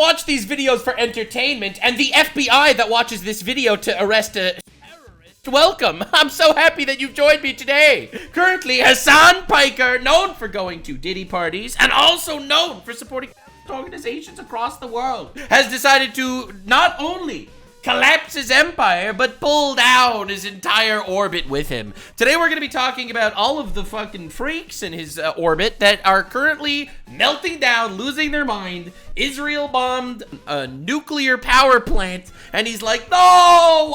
watch these videos for entertainment, and the FBI that watches this video to arrest a terrorist, welcome. I'm so happy that you've joined me today. Currently, Hasan Piker, known for going to Diddy parties, and also known for supporting organizations across the world, has decided to not only collapse his empire, but pull down his entire orbit with him. Today we're going to be talking about all of the fucking freaks in his orbit that are currently melting down, losing their mind. Israel bombed a nuclear power plant, and he's like, no,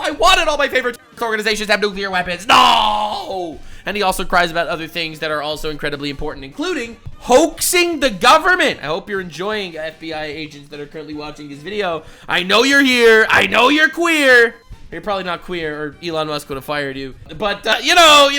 I wanted all my favorite organizations to have nuclear weapons. No! And he also cries about other things that are also incredibly important, including hoaxing the government. I hope you're enjoying, FBI agents that are currently watching this video. I know you're here. I know you're queer. You're probably not queer, or Elon Musk would have fired you. But, you know.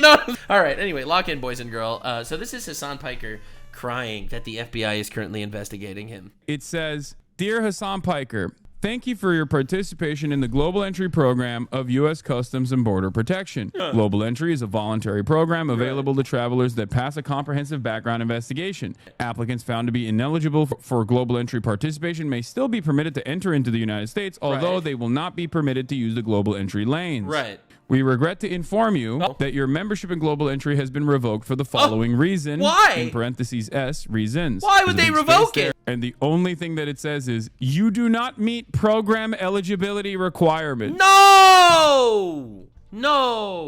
All right, anyway, lock in, boys and girl. So this is Hasan Piker crying that the FBI is currently investigating him. It says, Dear Hasan Piker, thank you for your participation in the Global Entry Program of U.S. Customs and Border Protection. Global Entry is a voluntary program available to travelers that pass a comprehensive background investigation. Applicants found to be ineligible for Global Entry participation may still be permitted to enter into the United States, although they will not be permitted to use the Global Entry lanes. Right. We regret to inform you that your membership in Global Entry has been revoked for the following reason. Why? In parentheses S, reasons. Why would they revoke it? And the only thing that it says is, you do not meet program eligibility requirements. No!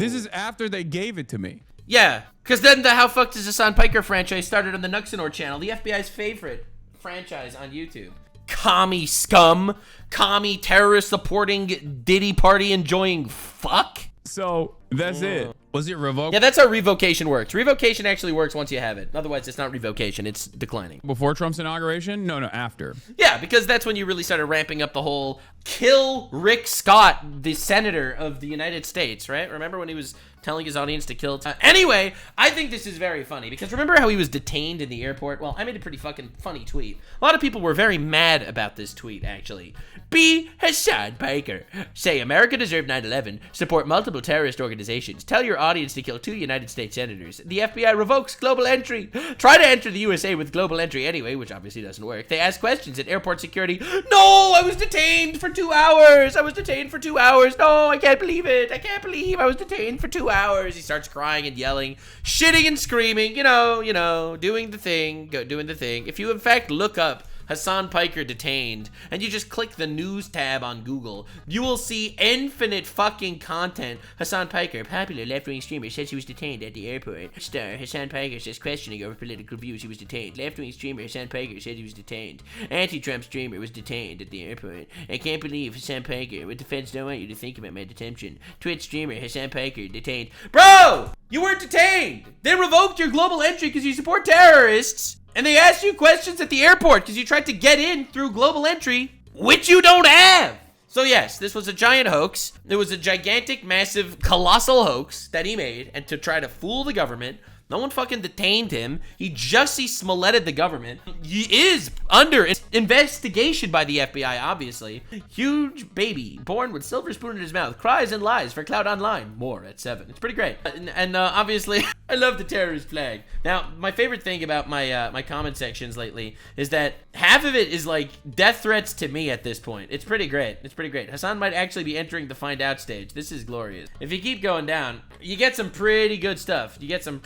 This is after they gave it to me. Yeah, because then the How Fucked is Hasan Piker franchise started on the Nuxanor channel, the FBI's favorite franchise on YouTube. Commie scum, commie terrorist supporting Diddy party enjoying fuck. So that's it. Was it revoked? Yeah, that's how revocation works. Revocation actually works once you have it. Otherwise, it's not revocation. It's declining. Before Trump's inauguration? No, after. Yeah, because that's when you really started ramping up the whole kill Rick Scott, the senator of the United States, right? Remember when he was telling his audience to kill... Anyway, I think this is very funny because remember how he was detained in the airport? Well, I made a pretty fucking funny tweet. A lot of people were very mad about this tweet, actually. Be Hasan Piker. Say America deserved 9/11. Support multiple terrorist organizations. Tell your audience to kill 2 United States senators. The FBI revokes global entry. Try to enter the USA with global entry anyway, which obviously doesn't work. They ask questions at airport security. No, I was detained for 2 hours. I was detained for 2 hours. No, I can't believe it. I can't believe I was detained for 2 hours. He starts crying and yelling, shitting and screaming, you know, doing the thing, doing the thing. If you in fact look up Hasan Piker detained, and you just click the news tab on Google, you will see infinite fucking content. Hasan Piker, popular left-wing streamer, says he was detained at the airport. Star, Hasan Piker says questioning over political views, he was detained. Left-wing streamer Hasan Piker said he was detained. Anti-Trump streamer was detained at the airport. I can't believe Hasan Piker, what the feds don't want you to think about my detention. Twitch streamer Hasan Piker detained. Bro! You weren't detained! They revoked your global entry because you support terrorists! And they asked you questions at the airport because you tried to get in through global entry, which you don't have. So yes, this was a giant hoax. It was a gigantic, massive, colossal hoax that he made, and to try to fool the government. No one fucking detained him. He Smoletted the government. He is under investigation by the FBI, obviously. Huge baby, born with silver spoon in his mouth, cries and lies for clout online. More at 7. It's pretty great. And obviously, I love the terrorist flag. Now, my favorite thing about my my comment sections lately is that half of it is like death threats to me at this point. It's pretty great. It's pretty great. Hasan might actually be entering the find out stage. This is glorious. If you keep going down, you get some pretty good stuff. You get some,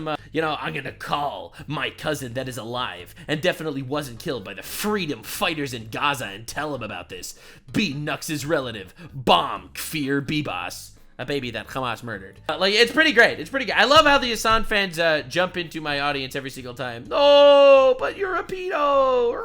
I'm gonna call my cousin that is alive and definitely wasn't killed by the freedom fighters in Gaza and tell him about this. Be Nux's relative. Bomb Kfir Bibas. A baby that Hamas murdered. It's pretty great. It's pretty good. I love how the Hasan fans jump into my audience every single time. Oh, but you're a pedo.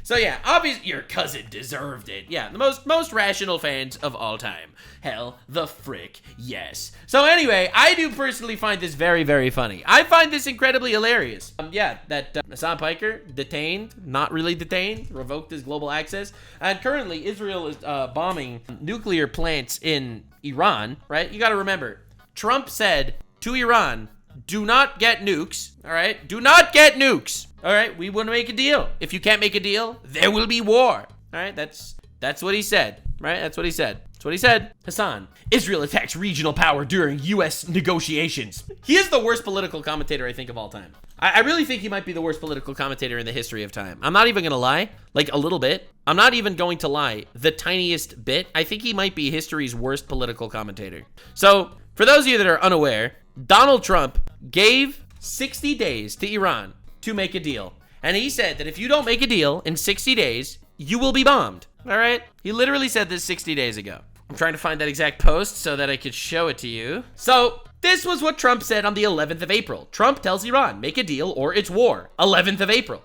So yeah, obviously your cousin deserved it. Yeah, the most rational fans of all time. Hell, the frick, yes. So anyway, I do personally find this very, very funny. I find this incredibly hilarious. That Hasan Piker, detained, not really detained, revoked his global access. And currently, Israel is bombing nuclear plants in Iran, right? You gotta remember, Trump said to Iran, do not get nukes, all right? Do not get nukes, all right? We want to make a deal. If you can't make a deal, there will be war, all right? That's what he said, right? That's what he said. That's what he said. Hasan, Israel attacks regional power during U.S. negotiations. He is the worst political commentator I think of all time. I really think he might be the worst political commentator in the history of time. I'm not even gonna lie, like a little bit. I'm not even going to lie, the tiniest bit. I think he might be history's worst political commentator. So, for those of you that are unaware, Donald Trump gave 60 days to Iran to make a deal. And he said that if you don't make a deal in 60 days, you will be bombed. All right? He literally said this 60 days ago. I'm trying to find that exact post so that I could show it to you. So, this was what Trump said on the 11th of April. Trump tells Iran, make a deal or it's war. 11th of April.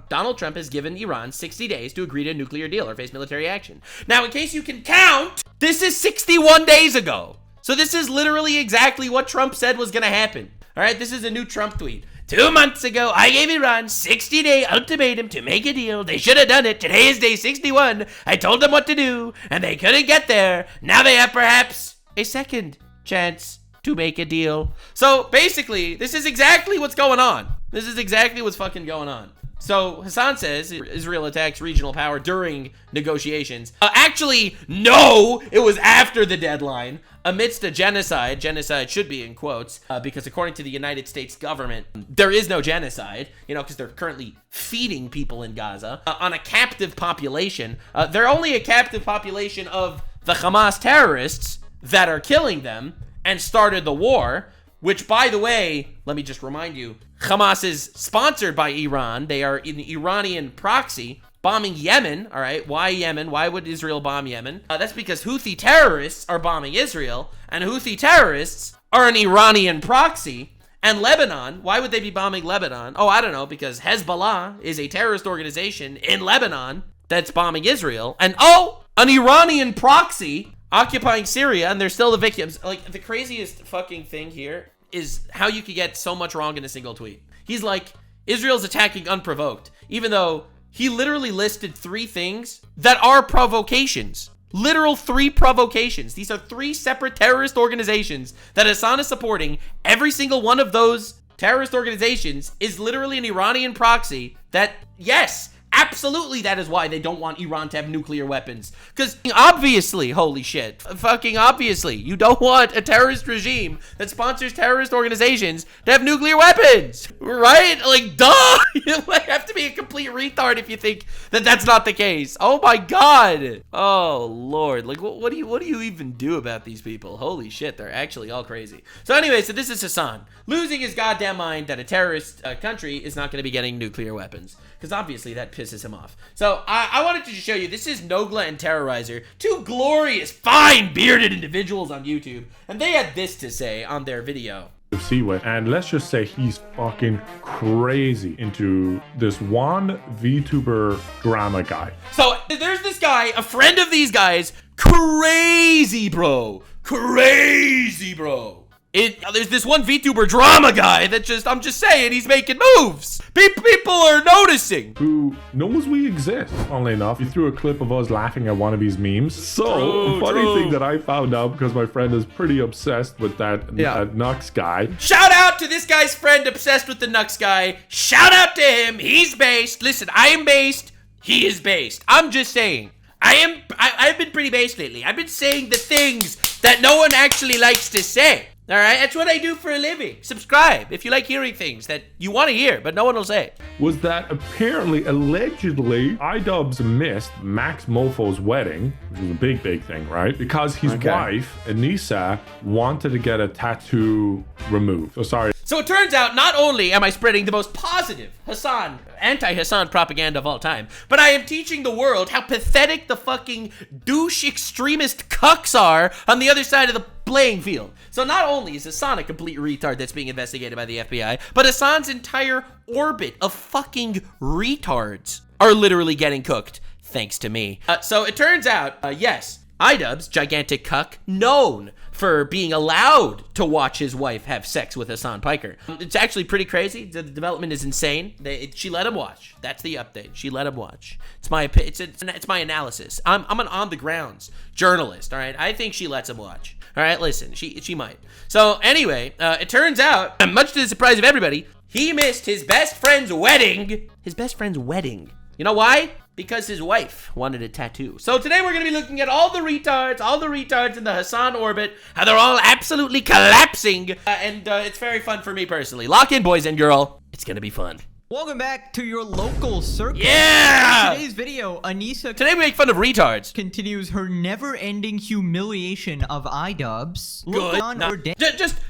Donald Trump has given Iran 60 days to agree to a nuclear deal or face military action. Now, in case you can count, this is 61 days ago. So this is literally exactly what Trump said was going to happen. All right, this is a new Trump tweet. 2 months ago, I gave Iran 60-day ultimatum to make a deal. They should have done it. Today is day 61. I told them what to do, and they couldn't get there. Now they have perhaps a second chance to make a deal. So basically, this is exactly what's going on. This is exactly what's fucking going on. So Hasan says Israel attacks regional power during negotiations. Actually, no, it was after the deadline. Amidst a genocide, genocide should be in quotes, because according to the United States government, there is no genocide, you know, because they're currently feeding people in Gaza on a captive population. They're only a captive population of the Hamas terrorists that are killing them and started the war, which, by the way, let me just remind you, Hamas is sponsored by Iran. They are an Iranian proxy bombing Yemen. All right, why Yemen? Why would Israel bomb Yemen? That's because Houthi terrorists are bombing Israel, and Houthi terrorists are an Iranian proxy. And Lebanon, why would they be bombing Lebanon? Oh, I don't know, because Hezbollah is a terrorist organization in Lebanon that's bombing Israel. And oh, an Iranian proxy occupying Syria, and they're still the victims. Like, the craziest fucking thing here is how you could get so much wrong in a single tweet. He's like, Israel's attacking unprovoked, even though he literally listed 3 things that are provocations. Literal 3 provocations. These are 3 separate terrorist organizations that Hasan is supporting. Every single one of those terrorist organizations is literally an Iranian proxy that, yes, absolutely, that is why they don't want Iran to have nuclear weapons. Because obviously, holy shit, fucking obviously, you don't want a terrorist regime that sponsors terrorist organizations to have nuclear weapons, right? Like, duh! You have to be a complete retard if you think that that's not the case. Oh my god! Oh lord, like, what do you even do about these people? Holy shit, they're actually all crazy. So anyway, so this is Hasan losing his goddamn mind that a terrorist country is not going to be getting nuclear weapons. Because obviously that pisses him off. So I wanted to show you, this is Nogla and Terrorizer, 2 glorious, fine, bearded individuals on YouTube. And they had this to say on their video. See with, and let's just say he's fucking crazy into this one VTuber drama guy. So there's this guy, a friend of these guys, crazy bro. Crazy bro. There's this one VTuber drama guy that I'm just saying, he's making moves. People are noticing. Who knows we exist, funnily enough. He threw a clip of us laughing at one of his memes. So, funny thing that I found out, because my friend is pretty obsessed with that Nux guy. Shout out to this guy's friend obsessed with the Nux guy. Shout out to him. He's based. Listen, I am based. He is based. I'm just saying. I've been pretty based lately. I've been saying the things that no one actually likes to say. All right, that's what I do for a living. Subscribe if you like hearing things that you want to hear, but no one will say. Was that apparently, allegedly, Idubbbz missed Max Mofo's wedding, which was a big thing, right? Because his wife, Anissa, wanted to get a tattoo removed. So sorry. So it turns out, not only am I spreading the most positive anti-Hasan propaganda of all time, but I am teaching the world how pathetic the fucking douche extremist cucks are on the other side of the playing field. So not only is Hasan a complete retard that's being investigated by the FBI, but Hasan's entire orbit of fucking retards are literally getting cooked, thanks to me. So it turns out, yes, Idubbbz, gigantic cuck, known for being allowed to watch his wife have sex with Hasan Piker. It's actually pretty crazy. The development is insane. She let him watch. That's the update. She let him watch. It's my analysis. I'm an on the grounds journalist. All right. I think she lets him watch. All right. Listen, she might. So anyway, it turns out, much to the surprise of everybody, he missed his best friend's wedding. His best friend's wedding. You know why? Because his wife wanted a tattoo. So today we're going to be looking at all the retards in the Hasan orbit, how they're all absolutely collapsing, and it's very fun for me personally. Lock in, boys and girl. It's It's gonna be fun. Welcome back to your local circus. Yeah! In today's video, Anissa Today we make fun of retards. continues her never-ending humiliation of Idubbbz. Good. No,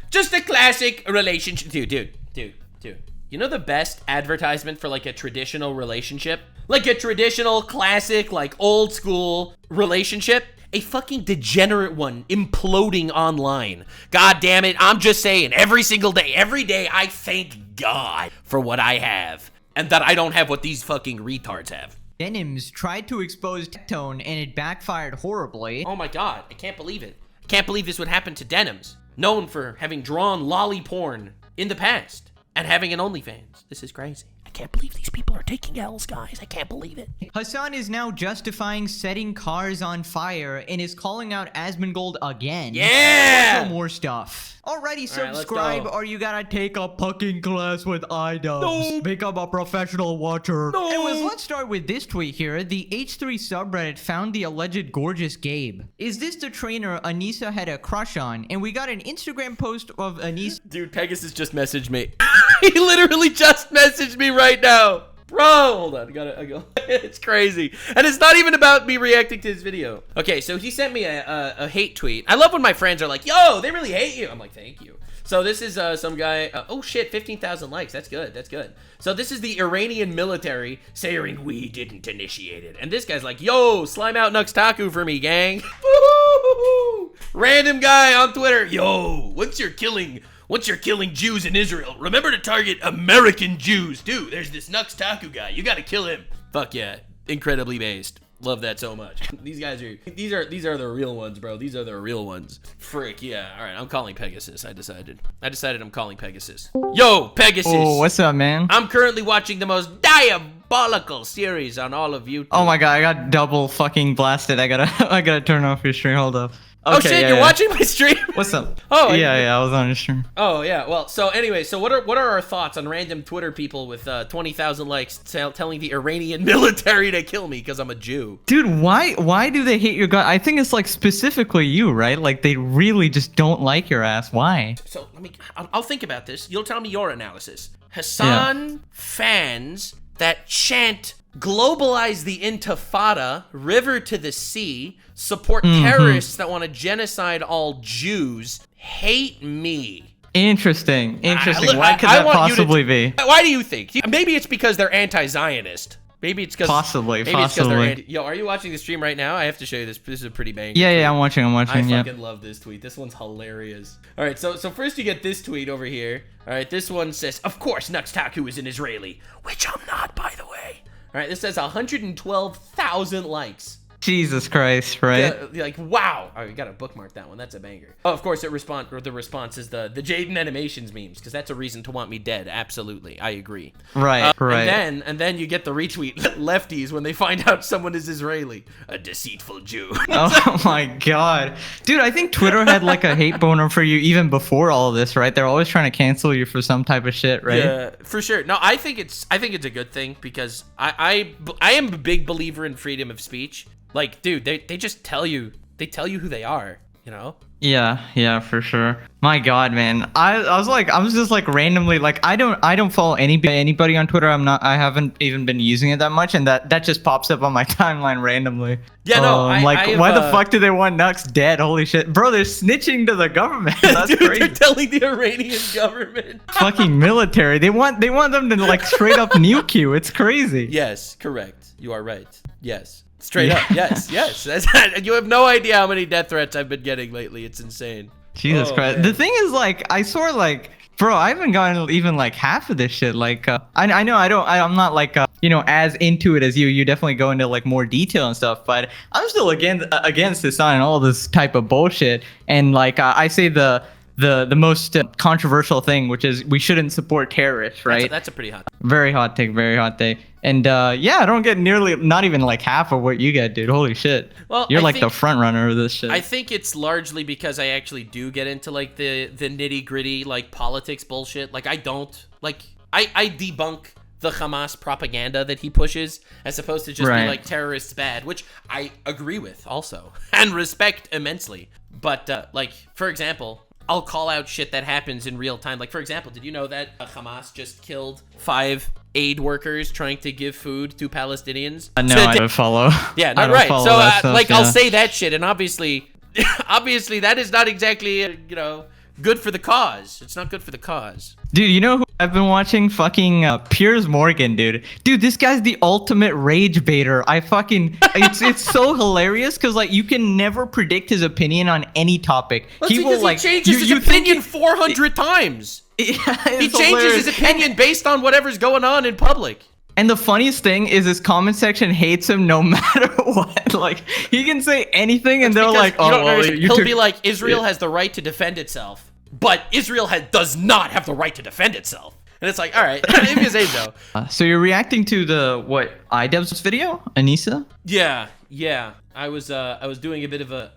just a classic relationship. Dude. You know the best advertisement for like a traditional relationship? Like a traditional, classic, like old school relationship? A fucking degenerate one imploding online. God damn it, I'm just saying, every single day, every day, I thank God for what I have. And that I don't have what these fucking retards have. Denims tried to expose Tectone and it backfired horribly. Oh my God, I can't believe it. I can't believe this would happen to Denims, known for having drawn lolly porn in the past and having an OnlyFans. This is crazy. I can't believe these people are taking L's, guys. I can't believe it. Hasan is now justifying setting cars on fire and is calling out Asmongold again. Yeah! Also more stuff. Already All right, subscribe let's go. or you gotta take a fucking class with Idubbbz. No. Become a professional watcher. No. Anyways, let's start with this tweet here. The H3 subreddit found the alleged gorgeous Gabe. Is this the trainer Anissa had a crush on? And we got an Instagram post of Anissa. Dude, Pegasus just messaged me. He literally just messaged me right now. Bro, hold on, I go. It's crazy. And it's not even about me reacting to his video. Okay, so he sent me a hate tweet. I love when my friends are like, yo, they really hate you. I'm like, thank you. So this is some guy, oh shit, 15,000 likes. That's good, that's good. So this is the Iranian military saying we didn't initiate it. And this guy's like, yo, slime out Taku for me, gang. Woo-hoo-hoo-hoo. Random guy on Twitter, yo, once you're killing Jews in Israel, remember to target American Jews. Dude, there's this Taku guy. You gotta kill him. Fuck yeah. Incredibly based. Love that so much. These are the real ones, bro. These are the real ones. Frick, yeah. All right, I'm calling Pegasus. I decided I'm calling Pegasus. Yo, Pegasus. Oh, what's up, man? I'm currently watching the most diabolical series on all of YouTube. Oh my god, I got double fucking blasted. I gotta turn off your stream. Hold up. Okay, oh shit, you're watching my stream? What's up? Oh yeah, I was on your stream. Oh yeah, well, so anyway, so what are our thoughts on random Twitter people with 20,000 likes telling the Iranian military to kill me because I'm a Jew? Dude, why do they hate your guy? I think it's like specifically you, right? Like they really just don't like your ass. Why? So I'll think about this. You'll tell me your analysis. Hasan fans that chant globalize the Intifada, river to the sea, support terrorists that want to genocide all Jews, hate me. Interesting. Why could I that want you to- possibly be? Why do you think? Maybe it's because they're anti-Zionist. Maybe it's because Possibly. It's because they're yo, are you watching the stream right now? I have to show you this. This is a pretty bang. Yeah, I'm watching. I Yeah. fucking love this tweet. This one's hilarious. All right, so first you get this tweet over here. All right, this one says, "Of course, Taku is an Israeli," which I'm not, by the way. All right, this says 112,000 likes. Jesus Christ, right? Yeah, like, wow. Oh, you gotta bookmark that one. That's a banger. Oh, of course, the response is the Jaden Animations memes, because that's a reason to want me dead. Absolutely, I agree. Right. And then you get the retweet lefties when they find out someone is Israeli, a deceitful Jew. Oh my god, dude! I think Twitter had like a hate boner for you even before all of this, right? They're always trying to cancel you for some type of shit, right? Yeah, for sure. No, I think it's a good thing because I am a big believer in freedom of speech. Like, dude, they just tell you who they are, you know? Yeah, for sure. My god, man. I was just like randomly like I don't follow anybody on Twitter. I haven't even been using it that much, and that just pops up on my timeline randomly. Yeah, no, I'm like, why the fuck do they want Nux dead? Holy shit, bro! They're snitching to the government. That's dude, crazy. they're telling the Iranian government. Fucking military. They want them to like straight up nuke you. It's crazy. Yes, correct. You are right. Yes. Straight up, yes. You have no idea how many death threats I've been getting lately. It's insane. Jesus Christ. Man. The thing is, like, I swear, like, bro, I haven't gotten even like half of this shit. Like, I know I'm not like, as into it as you. You definitely go into like more detail and stuff, but I'm still against this and all this type of bullshit. And like, I say the most controversial thing, which is we shouldn't support terrorists, right? That's a pretty hot. Very hot take. And I don't get not even like half of what you get, dude. Holy shit. Well, you're like the front runner of this shit. I think it's largely because I actually do get into like the nitty gritty like politics bullshit. Like I debunk the Hamas propaganda that he pushes as opposed to just be like terrorists bad, which I agree with also and respect immensely. But like, for example, I'll call out shit that happens in real time. Like, for example, did you know that Hamas just killed 5 aid workers trying to give food to Palestinians? No, I don't follow. Yeah, I not don't right. follow So, that stuff, like, yeah. I'll say that shit, and obviously that is not exactly, good for the cause. It's not good for the cause. Dude, you know who I've been watching? Fucking Piers Morgan, dude. Dude, this guy's the ultimate rage baiter. It's so hilarious because like you can never predict his opinion on any topic. Well, he changes his opinion 400 times. Yeah, He changes his opinion based on whatever's going on in public. And the funniest thing is his comment section hates him no matter what. Like, he can say anything and they're Because like, oh, well, he'll be like, Israel has the right to defend itself, but Israel does not have the right to defend itself. And it's like, all right, maybe his age though. So you're reacting to the, Idubbbz video? Anissa? Yeah. I was doing a bit of a,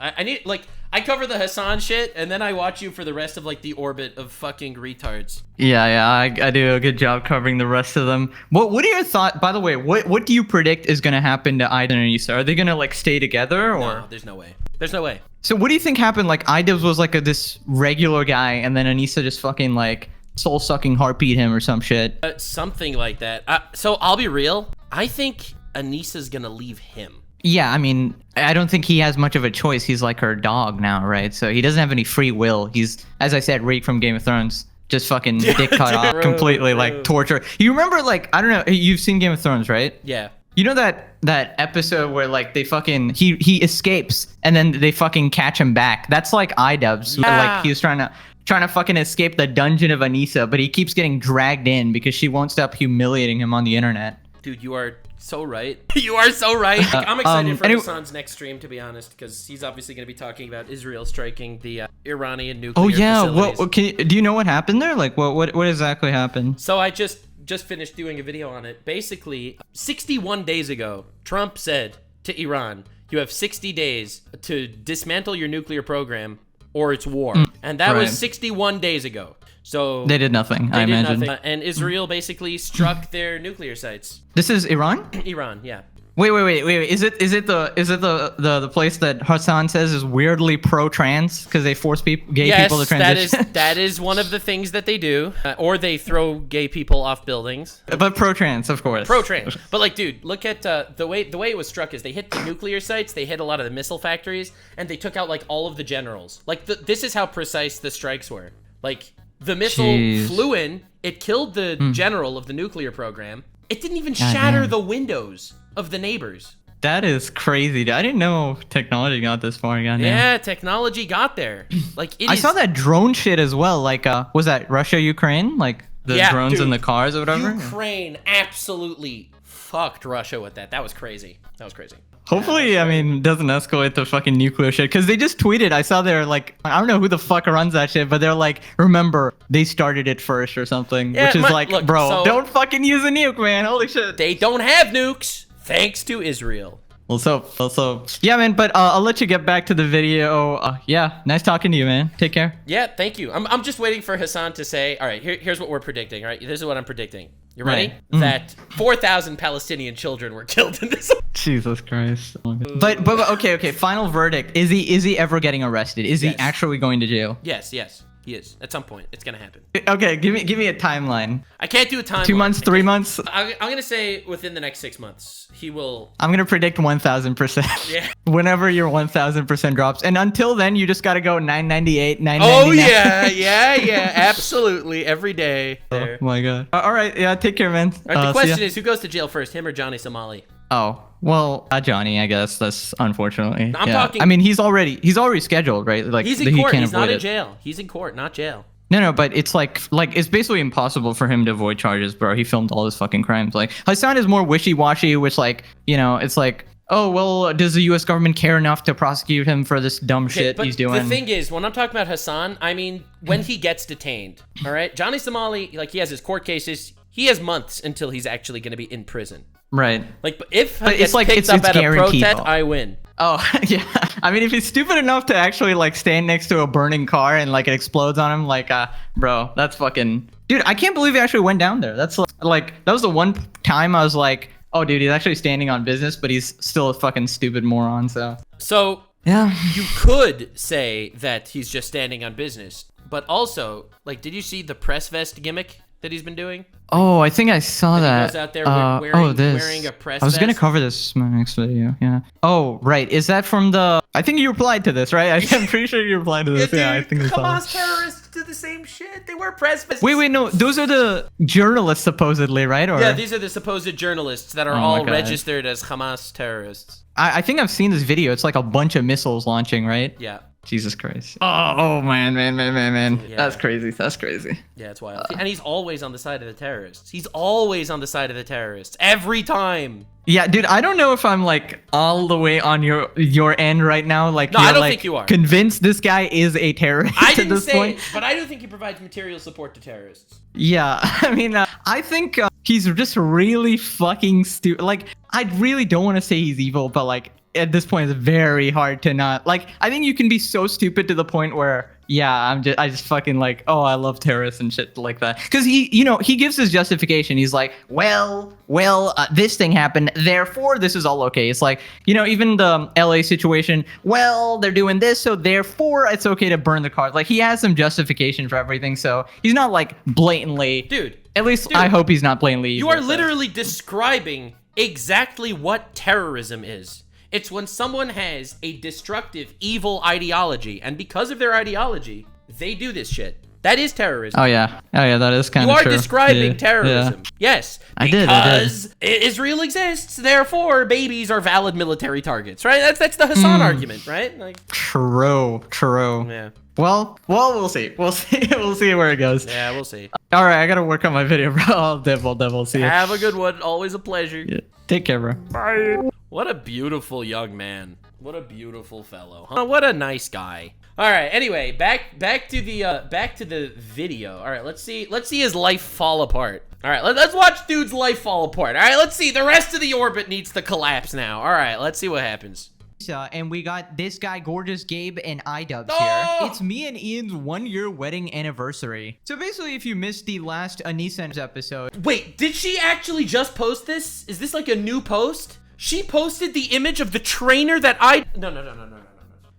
I cover the Hasan shit, and then I watch you for the rest of, like, the orbit of fucking retards. Yeah, I do a good job covering the rest of them. What are your thoughts, by the way, what do you predict is going to happen to Idubbbz and Anissa? Are they going to, like, stay together, or? No, there's no way. There's no way. So what do you think happened? Like, Idubbbz was, like, this regular guy, and then Anissa just fucking, like, soul-sucking heartbeat him or some shit. Something like that. So I'll be real. I think Anissa's gonna leave him. Yeah, I mean, I don't think he has much of a choice. He's like her dog now, right? So he doesn't have any free will. He's, as I said, Rick from Game of Thrones. Just fucking dick cut off, completely, like, torture. You remember, like, I don't know, you've seen Game of Thrones, right? Yeah. You know that episode where, like, they fucking, he escapes, and then they fucking catch him back? That's like Idubbbz. Yeah. Like, he was trying to fucking escape the dungeon of Anissa, but he keeps getting dragged in because she won't stop humiliating him on the internet. Dude, you are so right. You are so right. I'm excited for Hasan's next stream, to be honest, because he's obviously going to be talking about Israel striking the Iranian nuclear facilities. Do you know what happened there? Like, what exactly happened? So I just finished doing a video on it. Basically, 61 days ago, Trump said to Iran, you have 60 days to dismantle your nuclear program or it's war. And that was 61 days ago. So they did nothing, I imagine. And Israel basically struck their nuclear sites. This is Iran? Iran, yeah. Wait. Is it the place that Hasan says is weirdly pro-trans because they force gay people to transition? Yes, that is one of the things that they do. Or they throw gay people off buildings. But pro-trans, of course. Pro-trans. But like, dude, look at the way it was struck is they hit the nuclear sites, they hit a lot of the missile factories, and they took out like all of the generals. Like this is how precise the strikes were. Like the missile flew in, it killed the general of the nuclear program. It didn't even shatter the windows of the neighbors. That is crazy. I didn't know technology got this far. Yeah, technology got there. Like I saw that drone shit as well. Like, was that Russia, Ukraine? Like the drones in the cars or whatever? Ukraine absolutely fucked Russia with that. That was crazy. Hopefully, I mean, doesn't escalate the fucking nuclear shit. Because they just tweeted. I saw they're like, I don't know who the fuck runs that shit, but they're like, remember, they started it first or something. Yeah, which is like, look, bro, don't fucking use a nuke, man. Holy shit. They don't have nukes, thanks to Israel. Also, yeah, man, but I'll let you get back to the video. Yeah, nice talking to you, man. Take care. Yeah, thank you. I'm just waiting for Hasan to say, all right, here's what we're predicting, all right? This is what I'm predicting. You ready? Right. That 4,000 Palestinian children were killed in this. Jesus Christ. But okay. Final verdict. Is he ever getting arrested? Is he actually going to jail? Yes, he is. At some point, it's gonna happen. Okay, give me a timeline. I can't do a timeline. 2 months, 3 months? I'm gonna say within the next 6 months, he will. I'm gonna predict 1,000%. Yeah. Whenever your 1,000% drops, and until then, you just gotta go 998, 999. Oh yeah, absolutely, every day. Oh my god. All right, yeah, take care, man. All right, the question is, who goes to jail first, him or Johnny Somali? Oh, well, Johnny, I guess. That's unfortunately. I'm talking. I mean, he's already scheduled, right? Like he's in court. He He's not in jail. He's in court, not jail. No, but it's like it's basically impossible for him to avoid charges, bro. He filmed all his fucking crimes. Like Hasan is more wishy-washy, which it's like, oh well, does the U.S. government care enough to prosecute him for this dumb shit he's doing? The thing is, when I'm talking about Hasan, I mean when he gets detained. All right, Johnny Somali, like he has his court cases. He has months until he's actually going to be in prison. Right. Like, but if he gets picked up at a protest, I win. Oh, yeah. I mean, if he's stupid enough to actually, like, stand next to a burning car and, like, it explodes on him, like, bro, that's fucking... Dude, I can't believe he actually went down there. That's, like, that was the one time I was like, oh, dude, he's actually standing on business, but he's still a fucking stupid moron, so... So, yeah, you could say that he's just standing on business, But also, like, did you see the press vest gimmick that he's been doing? Oh, I think I saw that. He goes out there wearing a press I was gonna vest. cover this in my next video. Yeah. Oh, right. Is that from the? I think you replied to this, right? I'm pretty sure you replied to this. Yeah, I think I saw Hamas that. terrorists do the same shit. They wear press vests. Wait, no. Those are the journalists supposedly, right? Or Yeah, these are the supposed journalists that are Oh my all God. registered as Hamas terrorists. I think I've seen this video. It's like a bunch of missiles launching, right? Yeah. Jesus Christ. Oh man. Yeah. That's crazy. That's crazy. Yeah, it's wild. And he's always on the side of the terrorists. He's always on the side of the terrorists. Every time. Yeah, dude, I don't know if I'm like all the way on your end right now. Like, No, you're, I don't like, think you are. Convinced this guy is a terrorist I at didn't this say point. it, but I do think he provides material support to terrorists. Yeah, I mean, I think he's just really fucking stupid. Like, I really don't want to say he's evil, but like at this point, it's very hard to not. Like, I think you can be so stupid to the point where, yeah, I just fucking like, oh, I love terrorists and shit like that. Because he gives his justification. He's like, well, this thing happened, therefore this is all okay. It's like, even the LA situation, well, they're doing this, so therefore it's okay to burn the cars. Like, he has some justification for everything, so he's not like blatantly. Dude. At least Dude, I hope he's not blatantly You evil, are so. literally describing exactly what terrorism is. It's when someone has a destructive, evil ideology, and because of their ideology, they do this shit. That is terrorism. Oh yeah, that is kind You of are true. describing Yeah, terrorism. Yes. I did. Because Israel exists, therefore babies are valid military targets, right? That's the Hasan argument, right? Like, True. yeah. Well, we'll see. We'll see where it goes. Yeah, we'll see. All right, I gotta work on my video, bro. I'll devil. See ya. Have a good one. Always a pleasure. Yeah. Take care, bro. Bye. What a beautiful young man. What a beautiful fellow. Huh? What a nice guy. All right. Anyway, back to the video. All right. Let's see his life fall apart. All right. Let's watch dude's life fall apart. All right. Let's see. The rest of the orbit needs to collapse now. All right. Let's see what happens. And we got this guy, Gorgeous Gabe, and Idubbbz Oh! here. It's me and Ian's 1-year wedding anniversary. So basically, if you missed the last Anisa's episode, Wait, did she actually just post this? Is this like a new post? She posted the image of the trainer that No.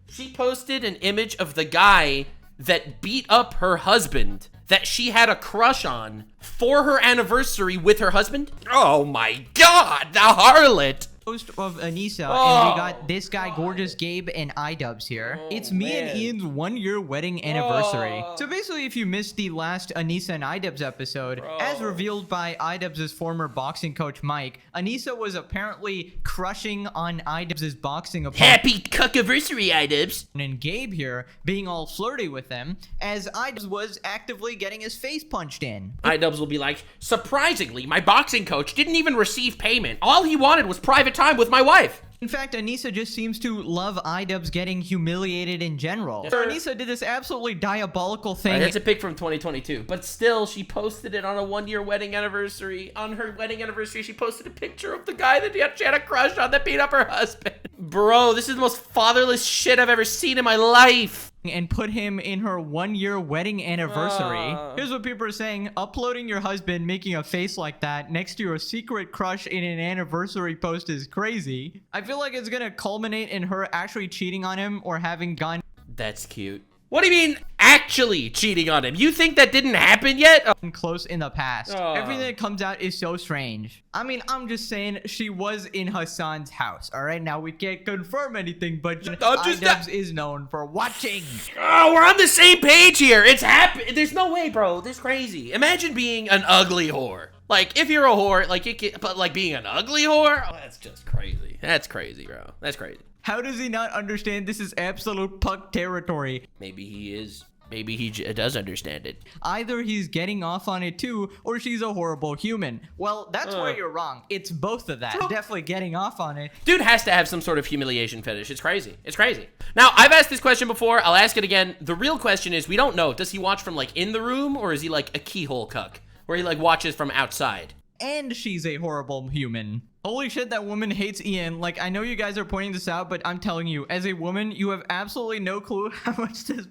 She posted an image of the guy that beat up her husband that she had a crush on for her anniversary with her husband? Oh my god, the harlot! post of Anissa, Oh, and we got this guy, Gorgeous Gabe, and Idubbbz here. It's me and Ian's 1-year wedding anniversary. So basically, if you missed the last Anissa and Idubbbz episode, as revealed by Idubbbz's former boxing coach Mike, Anissa was apparently crushing on Idubbbz's boxing opponent. Happy cuckiversary, Idubbbz. And Gabe here being all flirty with them, as Idubbbz was actively getting his face punched in. Idubbbz will be like, surprisingly, my boxing coach didn't even receive payment. All he wanted was private time with my wife. In fact, Anissa just seems to love Idubbbz getting humiliated in general. So Anissa did this absolutely diabolical thing. That's a pic from 2022, but still, she posted it on a 1-year wedding anniversary. On her wedding anniversary, she posted a picture of the guy that she had a crush on that beat up her husband. Bro, this is the most fatherless shit I've ever seen in my life. And put him in her 1-year wedding anniversary. Here's what people are saying. Uploading your husband making a face like that next to your secret crush in an anniversary post is crazy. I feel like it's gonna culminate in her actually cheating on him or having gone That's cute. What do you mean, actually cheating on him? You think that didn't happen yet? close in the past. Everything that comes out is so strange. I mean, I'm just saying she was in Hasan's house. All right, now we can't confirm anything, but Idubbbz is known for watching. Oh, we're on the same page here. It's happening. There's no way, bro. This is crazy. Imagine being an ugly whore. Like, if you're a whore, like, you can, but like being an ugly whore? Oh, that's just crazy. That's crazy, bro. That's crazy. How does he not understand this is absolute puck territory? Maybe he is. Maybe he does understand it. Either he's getting off on it too, or she's a horrible human. Well, that's where you're wrong. It's both of that. Definitely getting off on it. Dude has to have some sort of humiliation fetish. It's crazy. It's crazy. Now, I've asked this question before. I'll ask it again. The real question is, we don't know. Does he watch from, like, in the room, or is he, like, a keyhole cuck? Where he, like, watches from outside? And she's a horrible human. Holy shit, that woman hates Ian. Like, I know you guys are pointing this out, but I'm telling you, as a woman, you have absolutely no clue how much this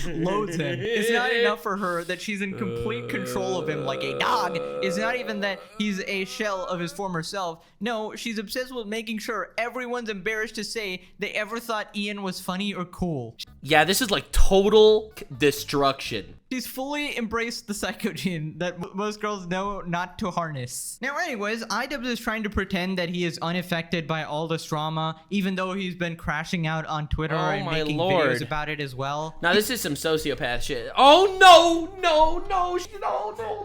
loads him. It's not enough for her that she's in complete control of him like a dog. It's not even that he's a shell of his former self. No, she's obsessed with making sure everyone's embarrassed to say they ever thought Ian was funny or cool. Yeah, this is like total destruction. She's fully embraced the psycho gene that most girls know not to harness. Now, anyways, Idubbbz is trying to pretend that he is unaffected by all this drama, even though he's been crashing out on Twitter and making videos about it as well. Now, this is some sociopath shit. Oh, no, no, no, it's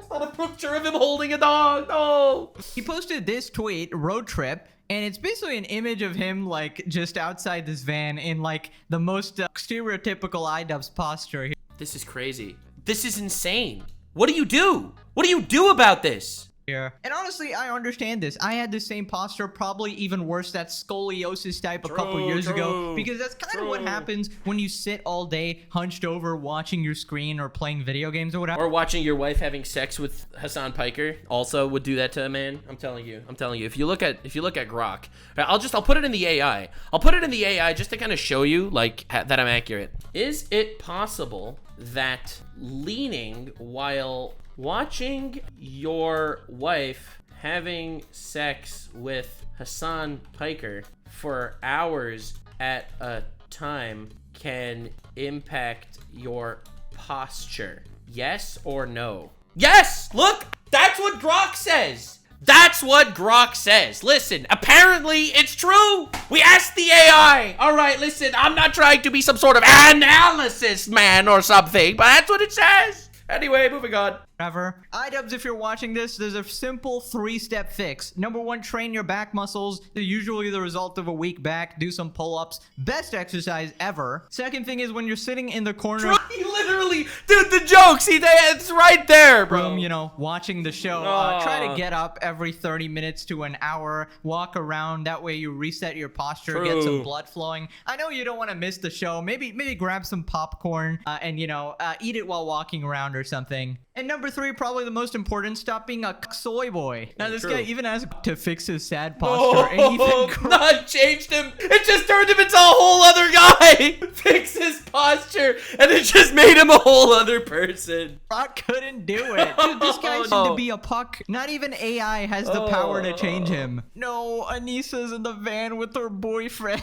not a picture of him holding a dog, no. He posted this tweet, road trip, and it's basically an image of him, like, just outside this van in, like, the most stereotypical Idubbbz posture. This is crazy. This is insane. What do you do? What do you do about this? And honestly, I understand this. I had the same posture, probably even worse, that scoliosis type a couple years ago, because that's kind of what happens when you sit all day hunched over watching your screen or playing video games or whatever. Or watching your wife having sex with Hasan Piker also would do that to a man. I'm telling you. If you look at Grok, I'll put it in the AI. I'll put it in the AI just to kind of show you like that I'm accurate. Is it possible that leaning while watching your wife having sex with Hasan Piker for hours at a time can impact your posture? Yes or no? Yes! Look! That's what Grok says! That's what Grok says. Listen, apparently it's true. We asked the AI. All right, listen, I'm not trying to be some sort of analysis man or something, but that's what it says. Anyway, moving on. Whatever. Idubbbz, if you're watching this, there's a simple 3-step fix. Number 1, train your back muscles. They're usually the result of a weak back. Do some pull-ups. Best exercise ever. Second thing is when you're sitting in the corner. He literally, dude, the jokes. It's right there, bro. You know, watching the show. Try to get up every 30 minutes to an hour. Walk around. That way you reset your posture. Get some blood flowing. I know you don't want to miss the show. Maybe grab some popcorn and, you know, eat it while walking around or something. And number 3, probably the most important, stop being a soy boy. Now, this guy even has to fix his sad posture. And even not changed him. It just turned him into a whole other guy. Fix his posture, and it just made him a whole other person. Grok couldn't do it. Dude, this guy seemed to be a puck. Not even AI has the power to change him. No, Anissa's in the van with her boyfriend.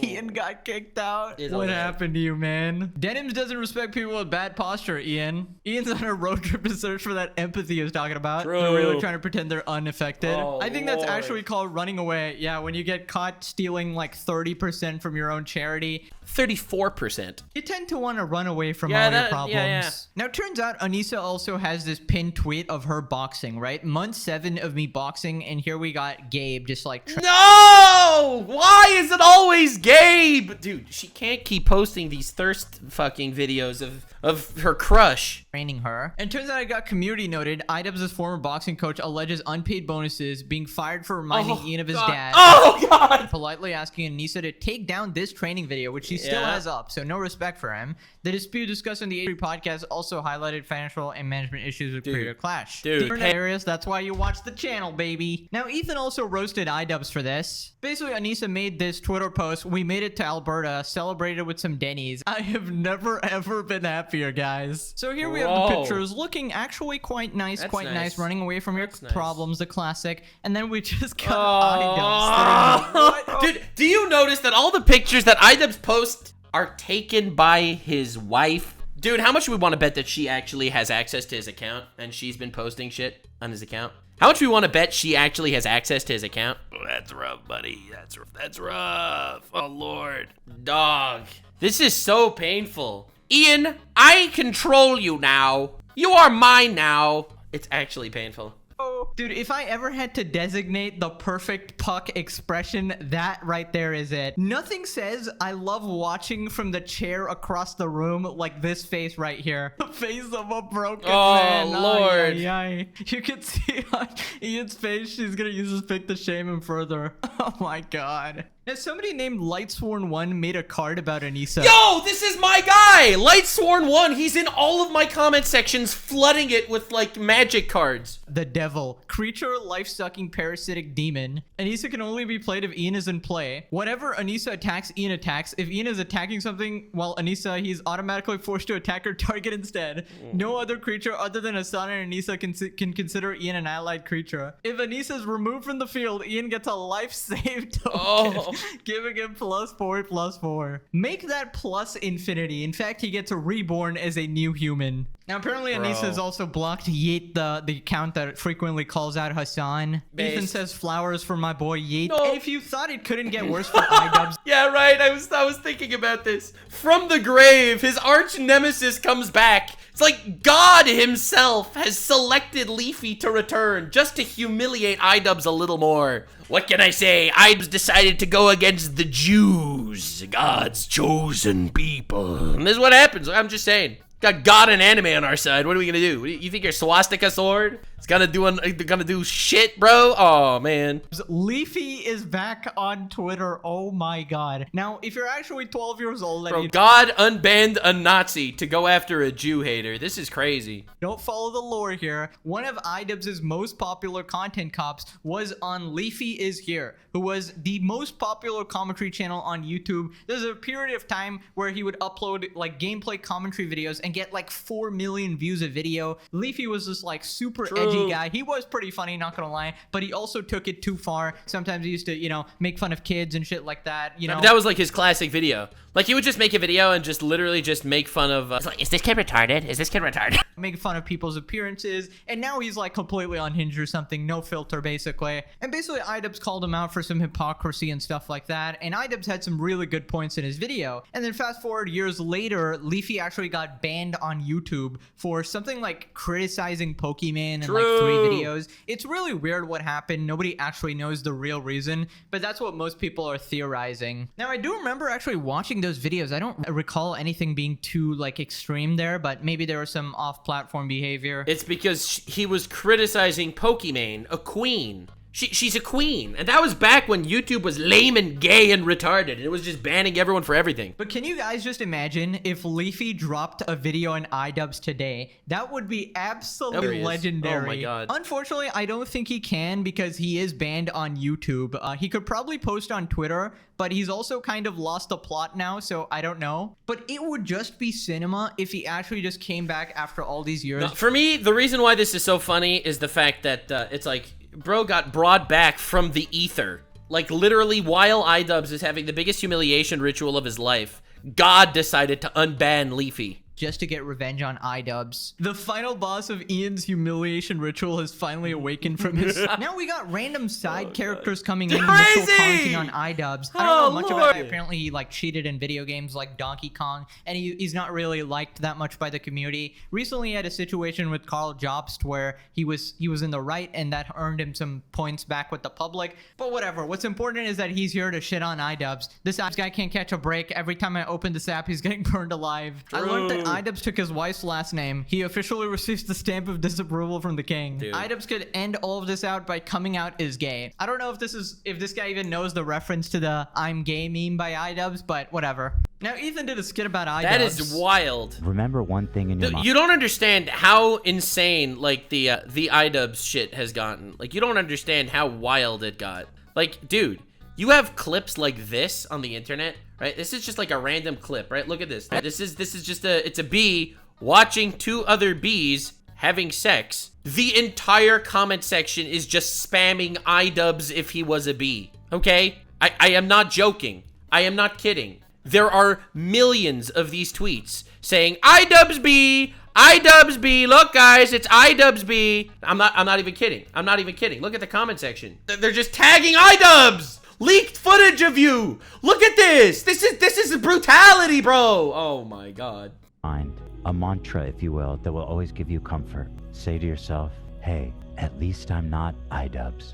Ian got kicked out. What happened to you, man? Denims doesn't respect people with bad posture, Ian. Ian's on a road trip to search for that empathy he was talking about. They're really trying to pretend they're unaffected. I think that's actually called running away. Yeah, when you get caught stealing like 30% from your own charity. 34%. You tend to want to run away from all your problems. Now, it turns out Anissa also has this pinned tweet of her boxing, right? Month 7 of me boxing, and here we got Gabe just like... No! Why is it always Gabe? Dude, she can't keep posting these thirst fucking videos of her crush. Training her. And turns out I got community noted. Idubbbz' former boxing coach alleges unpaid bonuses, being fired for reminding Ian of his dad. Oh, God! Politely asking Anissa to take down this training video, which she still has up, so no respect for him. The dispute discussed in the A3 podcast also highlighted financial and management issues with Creator Clash. Dude. Hilarious. That's why you watch the channel, baby. Now, Ethan also roasted Idubbbz for this. Basically, Anissa made this Twitter post. We made it to Alberta, celebrated with some Denny's. I have never, ever been happier, guys. So here we have the pictures, looking actually quite nice, nice, running away from your problems, the classic. And then we just got Idubbbz. Dude, do you notice that all the pictures that Idubbbz posts are taken by his wife? Dude, how much do we want to bet that she actually has access to his account and she's been posting shit on his account? How much do we want to bet she actually has access to his account? Oh, that's rough, buddy. That's rough. Oh, Lord. Dog. This is so painful. Ian, I control you now. You are mine now. It's actually painful. Oh, dude, if I ever had to designate the perfect puck expression, that right there is it. Nothing says I love watching from the chair across the room like this face right here. The face of a broken man. Oh, Lord. You can see on Ian's face, she's gonna use this pic to shame him further. Oh my God. Now, somebody named Lightsworn1 made a card about Anissa. Yo, this is my guy! Lightsworn1, he's in all of my comment sections, flooding it with, like, magic cards. The Devil. Creature, life-sucking, parasitic demon. Anissa can only be played if Ian is in play. Whenever Anissa attacks, Ian attacks. If Ian is attacking something while Anissa, he's automatically forced to attack her target instead. No other creature other than Hasan and Anissa can consider Ian an allied creature. If Anissa is removed from the field, Ian gets a life save token, giving him +4/+4. Make that plus infinity. In fact, he gets reborn as a new human. Now, apparently, Anissa has also blocked Yeet, the account that frequently calls out Hasan. Ethan says flowers for my boy Yeet. No. And if you thought it couldn't get worse for Idubbbz. Yeah, right. I was thinking about this. From the grave, his arch nemesis comes back. It's like God himself has selected Leafy to return just to humiliate Idubbbz a little more. What can I say? Idubbbz decided to go against the Jews, God's chosen people. And this is what happens. I'm just saying. Got God and anime on our side. What are we gonna do? You think your swastika sword is gonna do shit, bro? Oh man. Leafy is back on Twitter. Oh my god. Now, if you're actually 12 years old and Bro, you God unbanned a Nazi to go after a Jew hater. This is crazy. don't follow the lore here, one of Idubbbz's most popular content cops was on Leafy is Here, who was the most popular commentary channel on YouTube. There's a period of time where he would upload like gameplay commentary videos and get like 4 million views a video. Leafy was this like super edgy guy. He was pretty funny, not gonna lie, but he also took it too far. Sometimes he used to, you know, make fun of kids and shit like that, you know. That was like his classic video. Like he would just make a video and just literally just make fun of like, is this kid retarded? Is this kid retarded? Make fun of people's appearances, and now he's like completely unhinged or something, no filter basically. And basically Idubbbz called him out for some hypocrisy and stuff like that, and Idubbbz had some really good points in his video. And then fast forward years later, Leafy actually got banned on YouTube for something like criticizing Pokemon in like 3 videos. It's really weird what happened. Nobody actually knows the real reason, but that's what most people are theorizing. Now I do remember actually watching those videos. I don't recall anything being too like extreme there, but maybe there was some off-platform behavior. It's because he was criticizing Pokemon, a queen. She's a queen, and that was back when YouTube was lame and gay and retarded, and it was just banning everyone for everything. But can you guys just imagine if Leafy dropped a video on Idubbbz today? That would be absolutely legendary. Oh my god. Unfortunately, I don't think he can because he is banned on YouTube. He could probably post on Twitter, but he's also kind of lost the plot now, so I don't know. But it would just be cinema if he actually just came back after all these years. No, for me, the reason why this is so funny is the fact that it's like, bro got brought back from the ether. Like, literally, while Idubbbz is having the biggest humiliation ritual of his life, God decided to unban Leafy. Just to get revenge on Idubbbz. The final boss of Ian's humiliation ritual has finally awakened from his... Now we got random side characters coming in and still commenting on Idubbbz. I don't know much about it. Apparently he like cheated in video games like Donkey Kong, and he's not really liked that much by the community. Recently he had a situation with Carl Jobst where he was in the right, and that earned him some points back with the public. But whatever. What's important is that he's here to shit on Idubbbz. This guy can't catch a break. Every time I open this app, he's getting burned alive. I learned that Idubbbz took his wife's last name. He officially receives the stamp of disapproval from the king. Idubbbz could end all of this out by coming out as gay. I don't know if this guy even knows the reference to the I'm gay meme by Idubbbz, but whatever. Now Ethan did a skit about Idubbbz. That is wild. Remember one thing in your mind. You don't understand how insane like the Idubbbz shit has gotten. Like you don't understand how wild it got. Like, dude, you have clips like this on the internet, right? This is just like a random clip, right? Look at this. This is just it's a bee watching 2 other bees having sex. The entire comment section is just spamming Idubbbz if he was a bee, okay? I am not joking. I am not kidding. There are millions of these tweets saying, Idubbbz bee, Idubbbz bee, look guys, it's Idubbbz bee. I'm not even kidding. I'm not even kidding. Look at the comment section. They're just tagging Idubbbz. Leaked footage of you. Look at this. This is brutality, bro. Oh my god. Mind a mantra, if you will, that will always give you comfort. Say to yourself, hey, at least I'm not Idubbbz.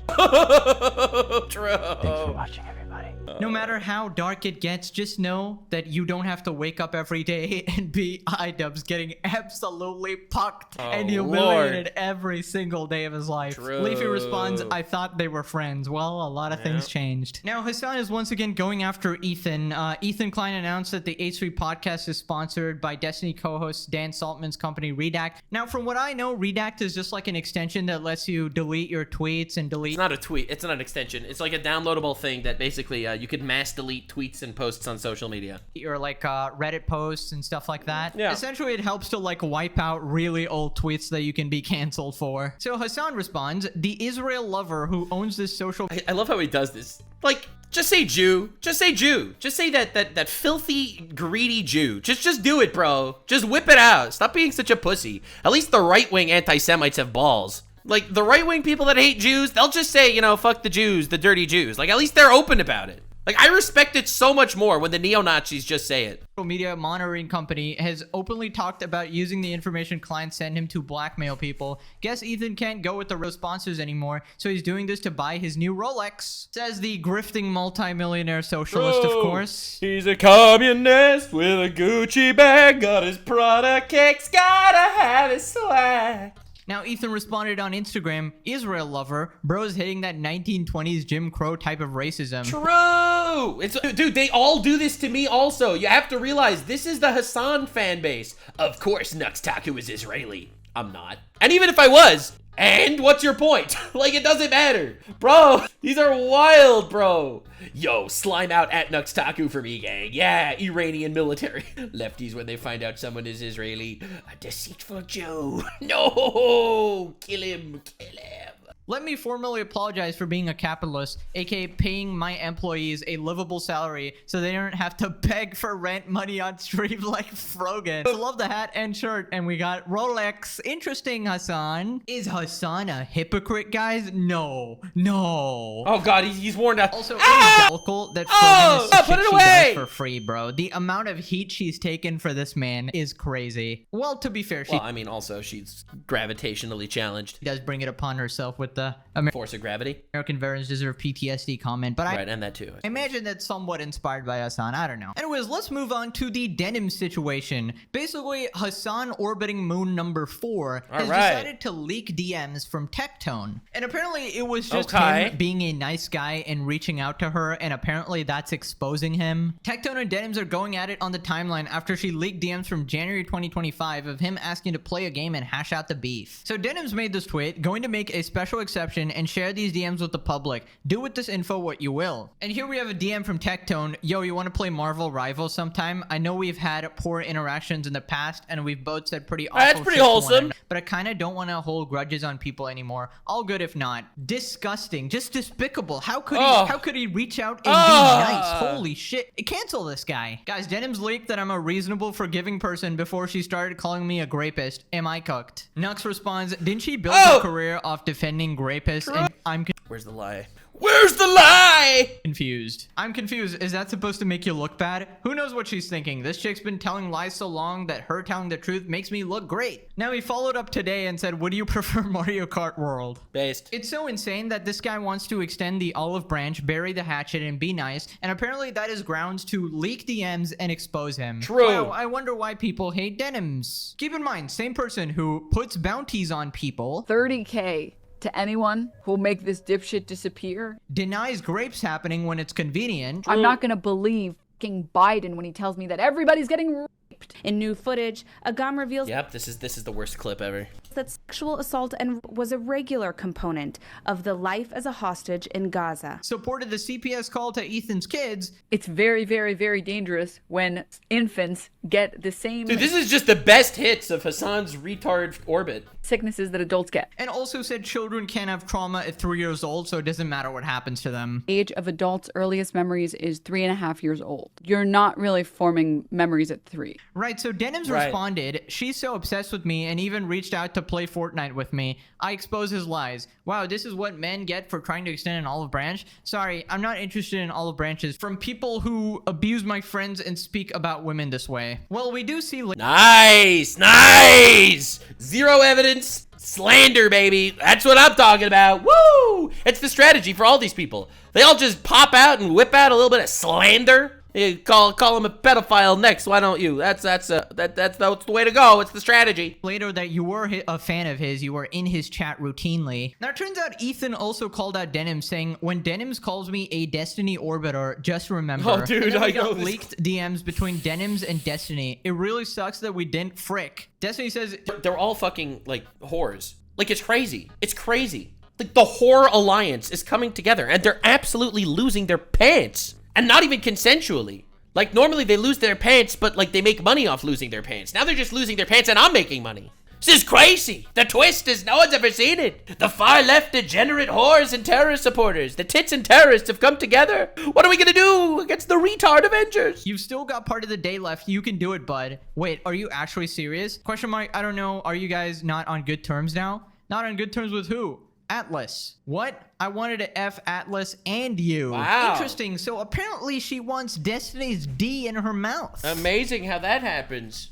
True. Thanks for watching, everyone. everybody. No matter how dark it gets, just know that you don't have to wake up every day and be Idubbbz getting absolutely pucked and humiliated every single day of his life. True. Leafy responds, I thought they were friends. Well, a lot of things changed. Now, Hasan is once again going after Ethan. Ethan Klein announced that the H3 podcast is sponsored by Destiny co-host Dan Saltman's company, Redact. Now, from what I know, Redact is just like an extension that lets you delete your tweets and delete... It's not a tweet. It's not an extension. It's like a downloadable thing that basically you could mass delete tweets and posts on social media. Or like Reddit posts and stuff like that. Yeah. Essentially, it helps to like wipe out really old tweets that you can be canceled for. So Hasan responds, the Israel lover who owns this social... I love how he does this. Like, just say Jew. Just say Jew. Just say that filthy, greedy Jew. Just do it, bro. Just whip it out. Stop being such a pussy. At least the right-wing anti-Semites have balls. Like, the right-wing people that hate Jews, they'll just say, you know, fuck the Jews, the dirty Jews. Like, at least they're open about it. Like, I respect it so much more when the neo-Nazis just say it. Social media monitoring company has openly talked about using the information clients send him to blackmail people. Guess Ethan can't go with the real sponsors anymore, so he's doing this to buy his new Rolex. Says the grifting multimillionaire socialist, of course. He's a communist with a Gucci bag, got his Prada kicks, gotta have his swag. Now, Ethan responded on Instagram, Israel lover, bro's hitting that 1920s Jim Crow type of racism. True! Dude, they all do this to me also. You have to realize, this is the Hasan fan base. Of course, Taku is Israeli. I'm not. And even if I was, and what's your point? Like, it doesn't matter. Bro, these are wild, bro. Yo, slime out at Taku for me, gang. Yeah, Iranian military. Lefties, when they find out someone is Israeli, a deceitful Jew. No, kill him, kill him. Let me formally apologize for being a capitalist, aka paying my employees a livable salary so they don't have to beg for rent money on stream like Frogan. I love the hat and shirt, and we got Rolex. Interesting, Hasan. Is Hasan a hypocrite, guys? No. Oh god, he's worn out. Also, it is vocal that Frogan is put it shit away! she does for free, bro. The amount of heat she's taken for this man is crazy. Well, to be fair, she Well, I mean, also, she's gravitationally challenged. does bring it upon herself with the Force of gravity. American veterans deserve PTSD comment, but Right, and that too. I imagine that's somewhat inspired by Hasan. I don't know. Anyways, let's move on to the denim situation. Basically, Hasan orbiting moon number 4 has decided to leak DMs from Tectone. And apparently it was just him being a nice guy and reaching out to her, and apparently that's exposing him. Tectone and Denims are going at it on the timeline after she leaked DMs from January 2025 of him asking to play a game and hash out the beef. So Denims made this tweet, going to make a special exception and share these DMs with the public. Do with this info what you will. And here we have a DM from Tectone. Yo, you want to play Marvel Rivals sometime? I know we've had poor interactions in the past, and we've both said pretty awful That's pretty shit to one wholesome. another, but I kind of don't want to hold grudges on people anymore. All good if not. Disgusting. Just despicable. How could he reach out and be nice? Holy shit. Cancel this guy. Guys, Denims leaked that I'm a reasonable, forgiving person before she started calling me a grapist. Am I cooked? Nux responds, didn't she build her career off defending rapists? And I'm Where's the lie? Where's the lie? confused. I'm confused. Is that supposed to make you look bad? Who knows what she's thinking? This chick's been telling lies so long that her telling the truth makes me look great. Now he followed up today and said, would you prefer Mario Kart World? Based. It's so insane that this guy wants to extend the olive branch, bury the hatchet, and be nice, and apparently that is grounds to leak DMs and expose him. True. Wow, I wonder why people hate Denims. Keep in mind, same person who puts bounties on people, 30K to anyone who'll make this dipshit disappear. denies grapes happening when it's convenient. I'm not gonna believe fucking Biden when he tells me that everybody's getting raped. In new footage, Agam reveals Yep, this is the worst clip ever. that sexual assault and was a regular component of the life as a hostage in Gaza. Supported the CPS call to Ethan's kids. It's very, very, very dangerous when infants get the same Dude, this is just the best hits of Hasan's retard orbit. sicknesses that adults get. And also said children can't have trauma at 3 years old, so it doesn't matter what happens to them. Age of adults' earliest memories is 3.5 years old. You're not really forming memories at 3. Right, so Denims responded, she's so obsessed with me and even reached out to play Fortnite with me. I expose his lies. Wow, this is what men get for trying to extend an olive branch? Sorry, I'm not interested in olive branches from people who abuse my friends and speak about women this way. Well, we do see... Nice, nice. Zero evidence, slander, baby. That's what I'm talking about. Woo! It's the strategy for all these people. They all just pop out and whip out a little bit of slander. You call him a pedophile next. Why don't you? That's the way to go. It's the strategy. Later that you were a fan of his, you were in his chat routinely. Now it turns out Ethan also called out Denims, saying, when Denims calls me a Destiny Orbiter, just remember. Oh, dude, and then I we know got this. leaked DMs between Denims and Destiny. It really sucks that we didn't frick. Destiny says, They're all fucking, like, whores. Like, it's crazy. It's crazy. Like, the whore alliance is coming together, and they're absolutely losing their pants. And not even consensually. Like, normally they lose their pants, but, like, they make money off losing their pants. Now they're just losing their pants, and I'm making money. This is crazy. The twist is no one's ever seen it. The far left degenerate whores and terrorist supporters. The tits and terrorists have come together. What are we gonna do against the retard Avengers? you've still got part of the day left. You can do it, bud. Wait, are you actually serious? Question mark, I don't know. Are you guys not on good terms now? Not on good terms with who? Atlas. What? I wanted to F Atlas and you. Wow. Interesting. So apparently she wants Destiny's D in her mouth. Amazing how that happens.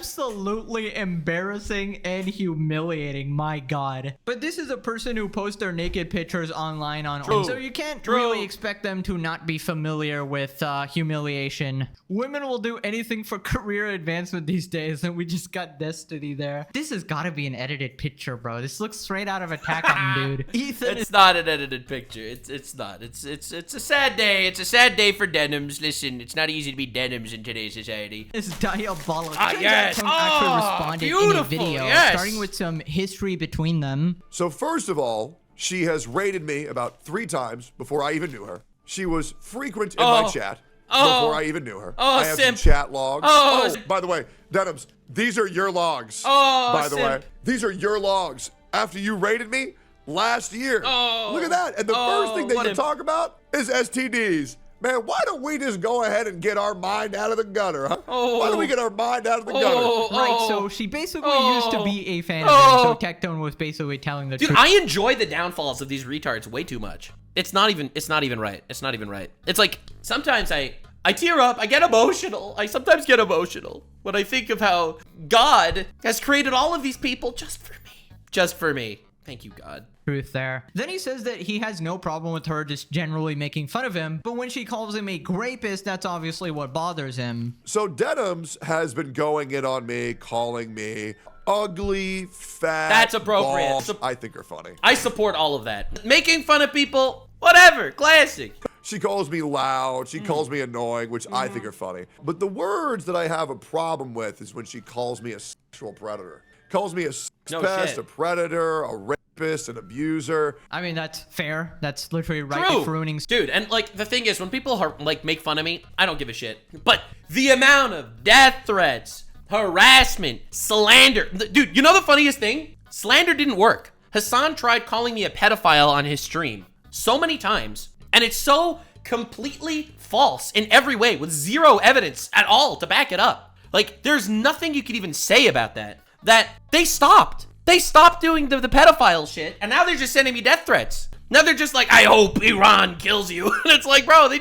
Absolutely embarrassing and humiliating, my god. But this is a person who posts their naked pictures online on so you can't really expect them to not be familiar with humiliation. Women will do anything for career advancement these days, and we just got Destiny there. This has got to be an edited picture, bro. This looks straight out of Attack on Dude. Ethan It's not an edited picture. It's not. It's a sad day. It's a sad day for Denims. Listen, it's not easy to be Denims in today's society. is diabolical. Yes. Tectone actually responded in a Beautiful. video, Yes. starting with some history between them. So first of all, she has raided me about 3 times before I even knew her. She was frequent in my chat before I even knew her. I have simp. some chat logs. Oh, By the way, Denims, these are your logs. Oh, by the simp. way, these are your logs after you raided me last year. Oh. Look at that. And the first thing that what you a- talk about is STDs. Man, why don't we just go ahead and get our mind out of the gutter, huh? Why don't we get our mind out of the gutter? Right, so she basically used to be a fan of him, so Tectone was basically telling the Dude, truth. I enjoy the downfalls of these retards way too much. It's not even right. It's not even right. It's like, sometimes I tear up, I get emotional. I sometimes get emotional when I think of how God has created all of these people just for me. Just for me. Thank you, God. Truth there. Then he says that he has no problem with her just generally making fun of him, but when she calls him a grapist, that's obviously what bothers him. So Denims has been going in on me, calling me ugly, fat. That's appropriate. balls. I think are funny. I support all of that. Making fun of people, whatever, classic. She calls me loud. She calls me annoying, which I think are funny. But the words that I have a problem with is when she calls me a sexual predator. Calls me a sex pest, shit. a predator, a rapist, an abuser. I mean, that's fair. That's literally right True. for ruining. Dude, and like the thing is, when people like make fun of me, I don't give a shit. But the amount of death threats, harassment, slander. Dude, you know the funniest thing? Slander didn't work. Hasan tried calling me a pedophile on his stream so many times, and it's so completely false in every way with zero evidence at all to back it up. Like, there's nothing you could even say about that. That they stopped. They stopped doing the pedophile shit, and now they're just sending me death threats. Now they're just like, I hope Iran kills you. And it's like, bro, they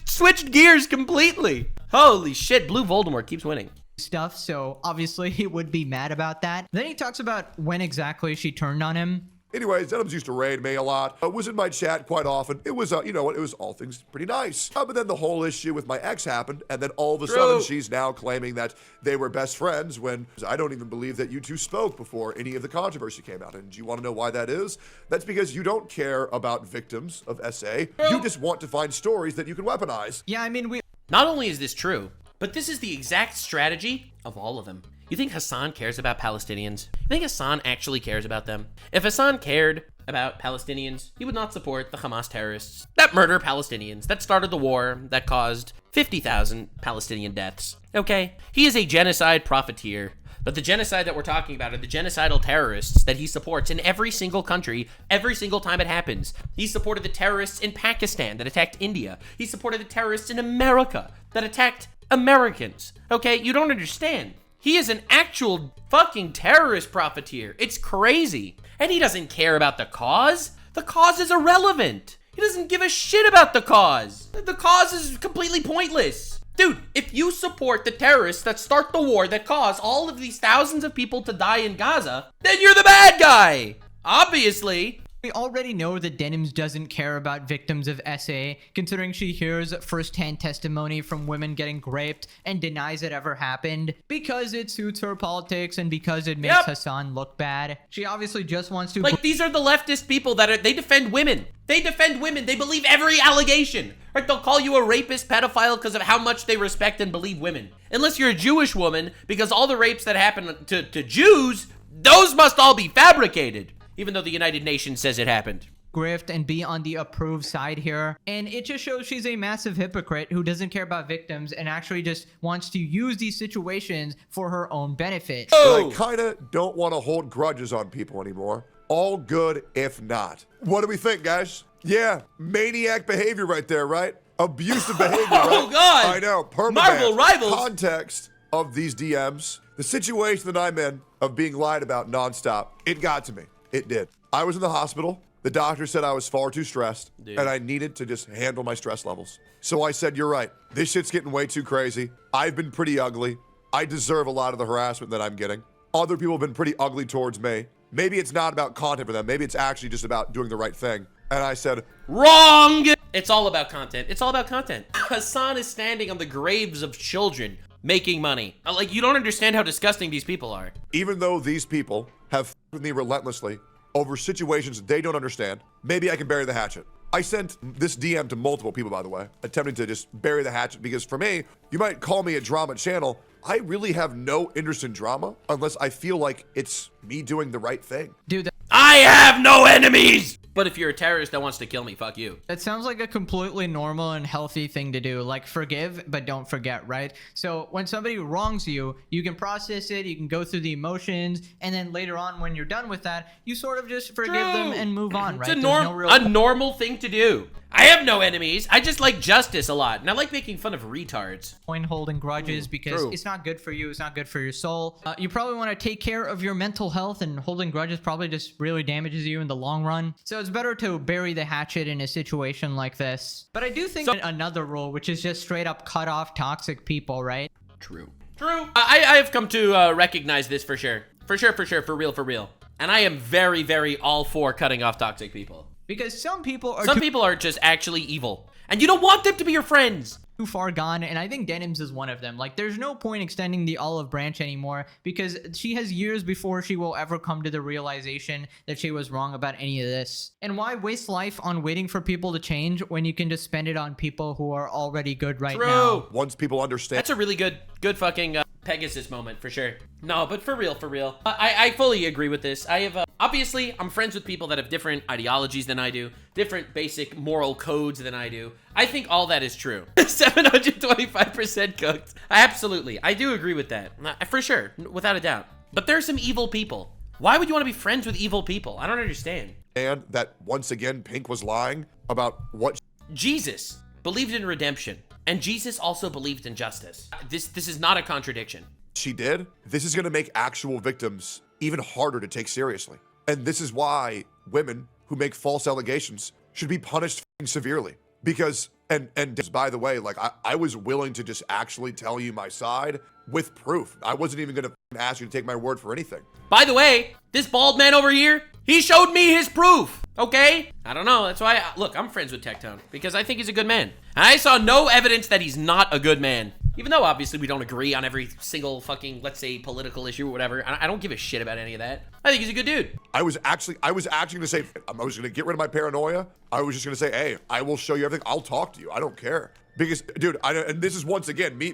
switched gears completely. Holy shit, Blue Voldemort keeps winning. Stuff, so obviously he would be mad about that. Then he talks about when exactly she turned on him. Anyways, Denims used to raid me a lot. Was in my chat quite often. It was, you know what, it was all things pretty nice. But then the whole issue with my ex happened, and then all of a sudden she's now claiming that they were best friends when I don't even believe that you two spoke before any of the controversy came out. And do you want to know why that is? That's because you don't care about victims of SA. You just want to find stories that you can weaponize. Yeah, I mean, we Not only is this true, but this is the exact strategy of all of them. You think Hasan cares about Palestinians? You think Hasan actually cares about them? If Hasan cared about Palestinians, he would not support the Hamas terrorists that murder Palestinians, that started the war, that caused 50,000 Palestinian deaths. Okay? He is a genocide profiteer. But the genocide that we're talking about are the genocidal terrorists that he supports in every single country, every single time it happens. He supported the terrorists in Pakistan that attacked India. He supported the terrorists in America that attacked Americans. Okay? You don't understand. He is an actual fucking terrorist profiteer. It's crazy. And he doesn't care about the cause. The cause is irrelevant. He doesn't give a shit about the cause. The cause is completely pointless. Dude, if you support the terrorists that start the war that cause all of these thousands of people to die in Gaza, then you're the bad guy. Obviously. We already know that Denims doesn't care about victims of SA, considering she hears first-hand testimony from women getting raped and denies it ever happened, because it suits her politics and because it makes Hasan look bad. She obviously just wants to— Like, these are the leftist people that they defend women. They defend women. They believe every allegation. Right? They'll call you a rapist, pedophile because of how much they respect and believe women. Unless you're a Jewish woman, because all the rapes that happen to Jews, those must all be fabricated. Even though the United Nations says it happened. Grift and be on the approved side here. And it just shows she's a massive hypocrite who doesn't care about victims and actually just wants to use these situations for her own benefit. I kind of don't want to hold grudges on people anymore. All good if not. What do we think, guys? Yeah, maniac behavior right there, right? Abusive behavior, right? Oh, God. I know, permaban. Marvel Rivals. Context of these DMs, the situation that I'm in of being lied about nonstop, it got to me. It did. I was in the hospital. The doctor said I was far too stressed, and I needed to just handle my stress levels. So I said, you're right. This shit's getting way too crazy. I've been pretty ugly. I deserve a lot of the harassment that I'm getting. Other people have been pretty ugly towards me. Maybe it's not about content for them. Maybe it's actually just about doing the right thing. And I said, wrong! It's all about content. It's all about content. Hasan is standing on the graves of children, making money. Like, you don't understand how disgusting these people are. Even though these people have f***ed with me relentlessly over situations they don't understand, maybe I can bury the hatchet. I sent this DM to multiple people, by the way, attempting to just bury the hatchet, because for me, you might call me a drama channel. I really have no interest in drama unless I feel like it's me doing the right thing. Dude, I have no enemies! But if you're a terrorist that wants to kill me, fuck you. that sounds like a completely normal and healthy thing to do. Like, forgive, but don't forget, right? So when somebody wrongs you, you can process it, you can go through the emotions, and then later on when you're done with that, you sort of just forgive them and move on, right? It's a normal thing to do. I have no enemies. I just like justice a lot, and I like making fun of retards. Point holding grudges because it's not good for you. It's not good for your soul. You probably want to take care of your mental health, and holding grudges probably just really damages you in the long run. So it's better to bury the hatchet in a situation like this. But I do think another rule, which is just straight up cut off toxic people, right? True. I have come to recognize this for sure. For real. And I am very, very all for cutting off toxic people. Because some people are just actually evil, and you don't want them to be your friends. Too far gone, and I think Denims is one of them. Like, there's no point extending the olive branch anymore because she has years before she will ever come to the realization that she was wrong about any of this. And why waste life on waiting for people to change when you can just spend it on people who are already good right now? Once people understand. That's a really good fucking Pegasus moment for sure. No, but for real. I fully agree with this. I have, obviously, I'm friends with people that have different ideologies than I do, different basic moral codes than I do. I think all that is true. 725% cooked. Absolutely. I do agree with that. For sure. Without a doubt. But there's some evil people. Why would you want to be friends with evil people? I don't understand. And that, once again, Pink was lying about what Jesus believed in redemption. And Jesus also believed in justice. This is not a contradiction. she did. This is going to make actual victims even harder to take seriously. And this is why women who make false allegations should be punished severely. Because, and by the way, like I was willing to just actually tell you my side with proof. I wasn't even going to ask you to take my word for anything. By the way, this bald man over here, he showed me his proof, okay? I don't know, that's why, look, I'm friends with Tectone, because I think he's a good man. And I saw no evidence that he's not a good man. Even though, obviously, we don't agree on every single fucking, let's say, political issue or whatever. I don't give a shit about any of that. I think he's a good dude. I was actually gonna say, I was gonna get rid of my paranoia. I was just gonna say, hey, I will show you everything. I'll talk to you. I don't care. Because, dude, and this is once again, me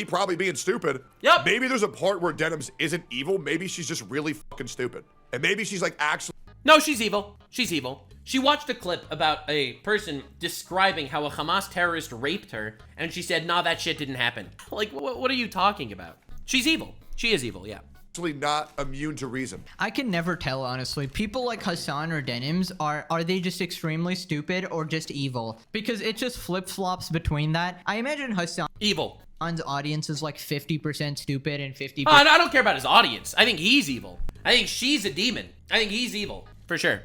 probably being stupid. Yep. Maybe there's a part where Denims isn't evil. Maybe she's just really fucking stupid. And maybe she's like actually. No, she's evil. She's evil. She watched a clip about a person describing how a Hamas terrorist raped her, and she said, nah, that shit didn't happen. Like, what are you talking about? She's evil. She is evil, yeah. Actually not immune to reason. I can never tell, honestly. People like Hasan or Denims, are they just extremely stupid or just evil? Because it just flip-flops between that. I imagine Hasan evil. Hasan's audience is like 50% stupid and 50%. I don't care about his audience. I think he's evil. I think she's a demon. I think he's evil for sure.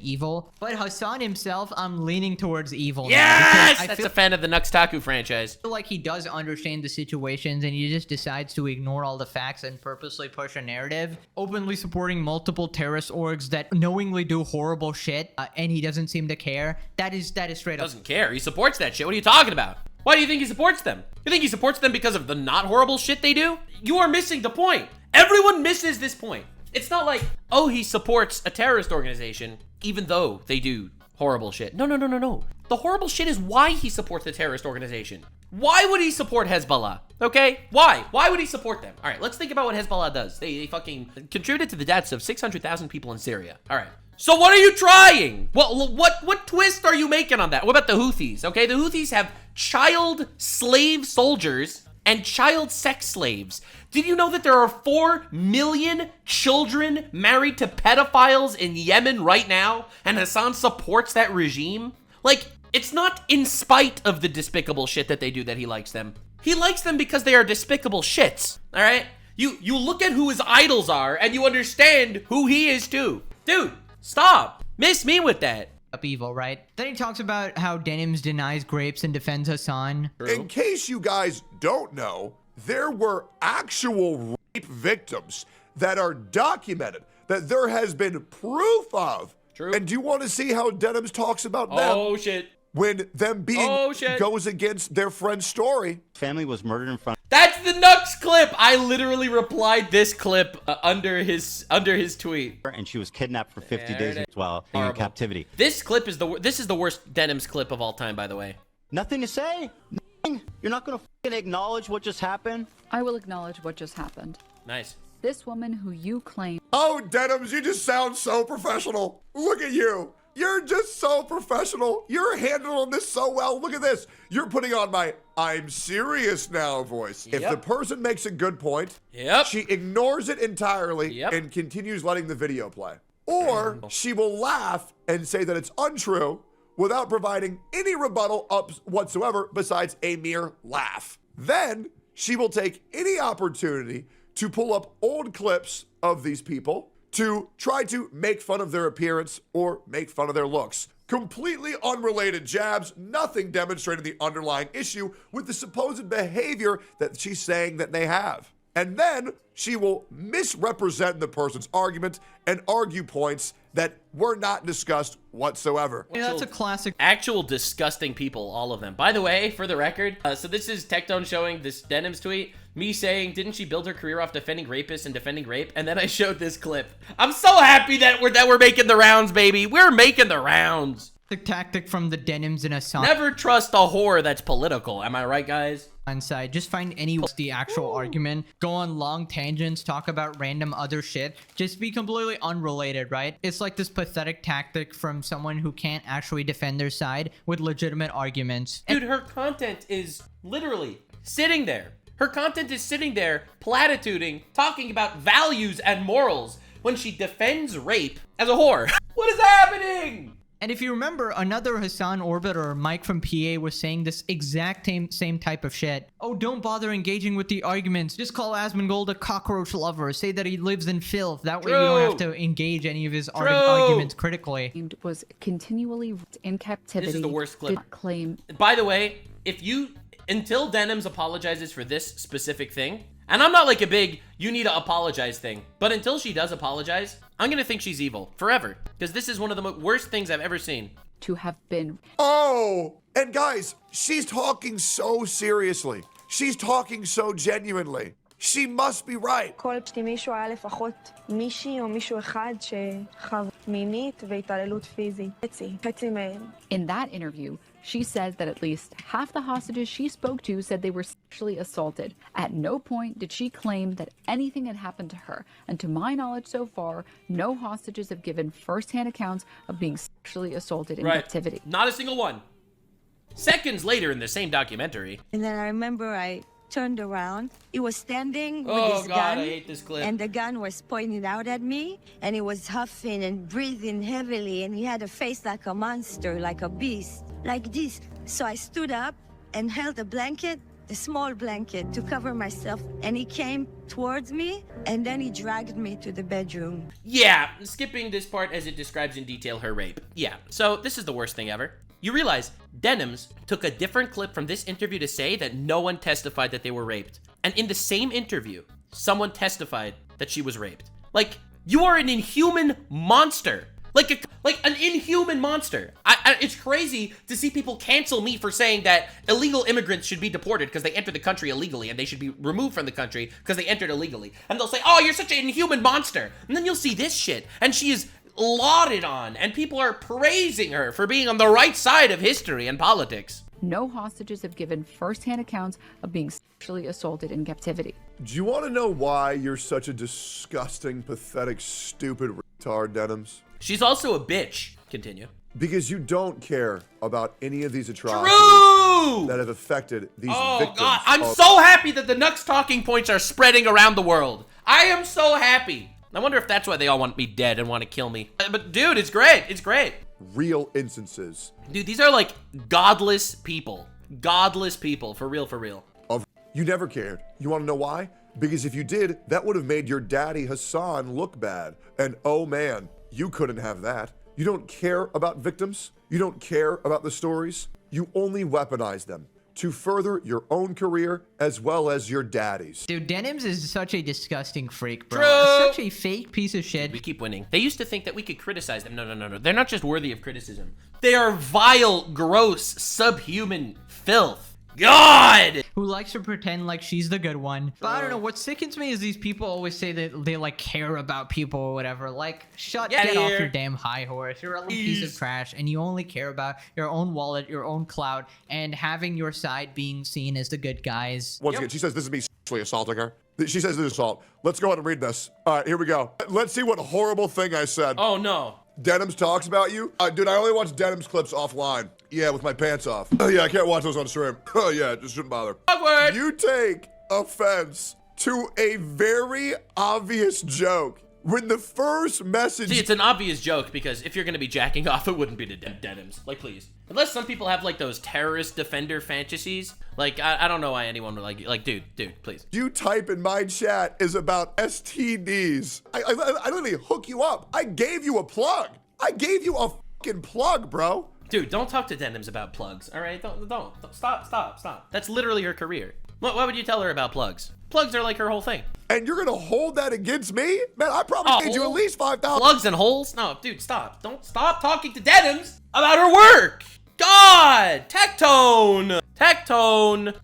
Evil, but Hasan himself, I'm leaning towards evil. Yes, now that's a fan of the Taku franchise. I feel like he does understand the situations, and he just decides to ignore all the facts and purposely push a narrative, openly supporting multiple terrorist orgs that knowingly do horrible shit, and he doesn't seem to care. That is straight up. Doesn't care. He supports that shit. What are you talking about? Why do you think he supports them? You think he supports them because of the not horrible shit they do? You are missing the point. Everyone misses this point. It's not like, oh, he supports a terrorist organization, even though they do horrible shit. No. The horrible shit is why he supports the terrorist organization. Why would he support Hezbollah? Okay? Why? Why would he support them? All right, let's think about what Hezbollah does. They fucking contributed to the deaths of 600,000 people in Syria. All right. So what are you trying? What twist are you making on that? What about the Houthis? Okay, the Houthis have child slave soldiers and child sex slaves. Did you know that there are 4 million children married to pedophiles in Yemen right now? And Hasan supports that regime? Like, it's not in spite of the despicable shit that they do that he likes them. He likes them because they are despicable shits, all right? You look at who his idols are and you understand who he is too. Dude, stop. Miss me with that. Up evil, right? Then he talks about how Denims denies grapes and defends Hasan. In case you guys don't know, there were actual rape victims that are documented, that there has been proof of. True. And do you want to see how Denims talks about them? Oh, shit. When them being goes against their friend's story. Family was murdered in front. That's the Nux clip. I literally replied this clip under his tweet. And she was kidnapped for 50 days as well in captivity. This clip is this is the worst Denims clip of all time, by the way. Nothing to say? Nothing? You're not gonna fucking acknowledge what just happened? I will acknowledge what just happened. Nice. This woman who you claim. Oh, Denims, you just sound so professional. Look at you. You're just so professional. You're handling this so well. Look at this. You're putting on my I'm serious now voice. If the person makes a good point, she ignores it entirely and continues letting the video play. Or she will laugh and say that it's untrue without providing any rebuttal whatsoever besides a mere laugh. Then she will take any opportunity to pull up old clips of these people to try to make fun of their appearance or make fun of their looks. Completely unrelated jabs, nothing demonstrating the underlying issue with the supposed behavior that she's saying that they have. And then she will misrepresent the person's argument and argue points that were not discussed whatsoever. Yeah, that's a classic. Actual disgusting people, all of them. By the way, for the record, so this is Tectone showing this Denims tweet, me saying, didn't she build her career off defending rapists and defending rape? And then I showed this clip. I'm so happy that we're making the rounds, baby. We're making the rounds. The tactic from the Denims and Hasan. Never trust a whore that's political. Am I right, guys? Side. Just find any the actual argument, go on long tangents, talk about random other shit, just be completely unrelated, right? It's like this pathetic tactic from someone who can't actually defend their side with legitimate arguments. Dude, her content is literally sitting there. Her content is sitting there platituding, talking about values and morals when she defends rape as a whore. What is happening? And if you remember, another Hasan Orbiter, Mike from PA, was saying this exact same type of shit. Oh, don't bother engaging with the arguments. Just call Asmongold a cockroach lover. Say that he lives in filth. That way you don't have to engage any of his arguments critically. Was continually in captivity. This is the worst clip. Did claim. By the way, until Denims apologizes for this specific thing, and I'm not like a big, you need to apologize thing, but until she does apologize, I'm gonna think she's evil forever, because this is one of the worst things I've ever seen. To have been. Oh, and guys, she's talking so seriously. She's talking so genuinely. She must be right. כל מישהו היה לפחות מישהי או מישהו אחד שחווה מינית והתעללות פיזית. חצי מהם. In that interview, she says that at least half the hostages she spoke to said they were sexually assaulted. At no point did she claim that anything had happened to her. And to my knowledge so far, no hostages have given first-hand accounts of being sexually assaulted in captivity. Not a single one. Seconds later in the same documentary. And then I remember I turned around. He was standing with his gun. gun. I hate this clip. And the gun was pointed out at me. And he was huffing and breathing heavily. And he had a face like a monster, like a beast. Like this. So I stood up and held a blanket the small blanket to cover myself, and he came towards me, and then he dragged me to the bedroom. Yeah, skipping this part as it describes in detail her rape. Yeah, so this is the worst thing ever. You realize Denims took a different clip from this interview to say that no one testified that they were raped. And in the same interview, someone testified that she was raped. Like, you are an inhuman monster. Like an inhuman monster. It's crazy to see people cancel me for saying that illegal immigrants should be deported because they entered the country illegally, and they should be removed from the country because they entered illegally. And they'll say, oh, you're such an inhuman monster. And then you'll see this shit, and she is lauded on, and people are praising her for being on the right side of history and politics. No hostages have given first-hand accounts of being sexually assaulted in captivity. Do you want to know why you're such a disgusting, pathetic, stupid retard, Denims? She's also a bitch. Continue. Because you don't care about any of these atrocities that have affected these victims. Oh God, I'm so happy that the Nux talking points are spreading around the world. I am so happy. I wonder if that's why they all want me dead and want to kill me. But dude, it's great. It's great. Real instances. Dude, these are like godless people. Godless people, for real, for real. You never cared. You want to know why? Because if you did, that would have made your daddy Hasan look bad. And oh man, you couldn't have that. You don't care about victims. You don't care about the stories. You only weaponize them to further your own career as well as your daddy's. Dude, Denims is such a disgusting freak, bro. True. Such a fake piece of shit. We keep winning. They used to think that we could criticize them. No. They're not just worthy of criticism. They are vile, gross, subhuman filth. God! Who likes to pretend like she's the good one. But I don't know, what sickens me is these people always say that they like care about people or whatever. Like, get off your damn high horse. You're a little piece of trash, and you only care about your own wallet, your own clout, and having your side being seen as the good guys. Once again, she says this is me sexually assaulting her. She says this is assault. Let's go ahead and read this. All right, here we go. Let's see what horrible thing I said. Oh no. Denims talks about you? Dude, I only watch Denims clips offline. Yeah, with my pants off. Yeah, I can't watch those on stream. Oh yeah, just shouldn't bother. Awkward. You take offense to a very obvious joke. When the first message... See, it's an obvious joke because if you're going to be jacking off, it wouldn't be to Denims. Like, please. Unless some people have, like, those terrorist defender fantasies. Like, I don't know why anyone would like, dude, please. You type in my chat is about STDs. I literally hook you up. I gave you a plug. I gave you a fucking plug, bro. Dude, don't talk to Denims about plugs, all right? Don't. Stop. That's literally her career. What would you tell her about plugs? Plugs are like her whole thing. And you're gonna hold that against me? Man, I probably paid you at least $5,000. Plugs and holes? No, dude, stop. Don't stop talking to Denims about her work. God, Tectone.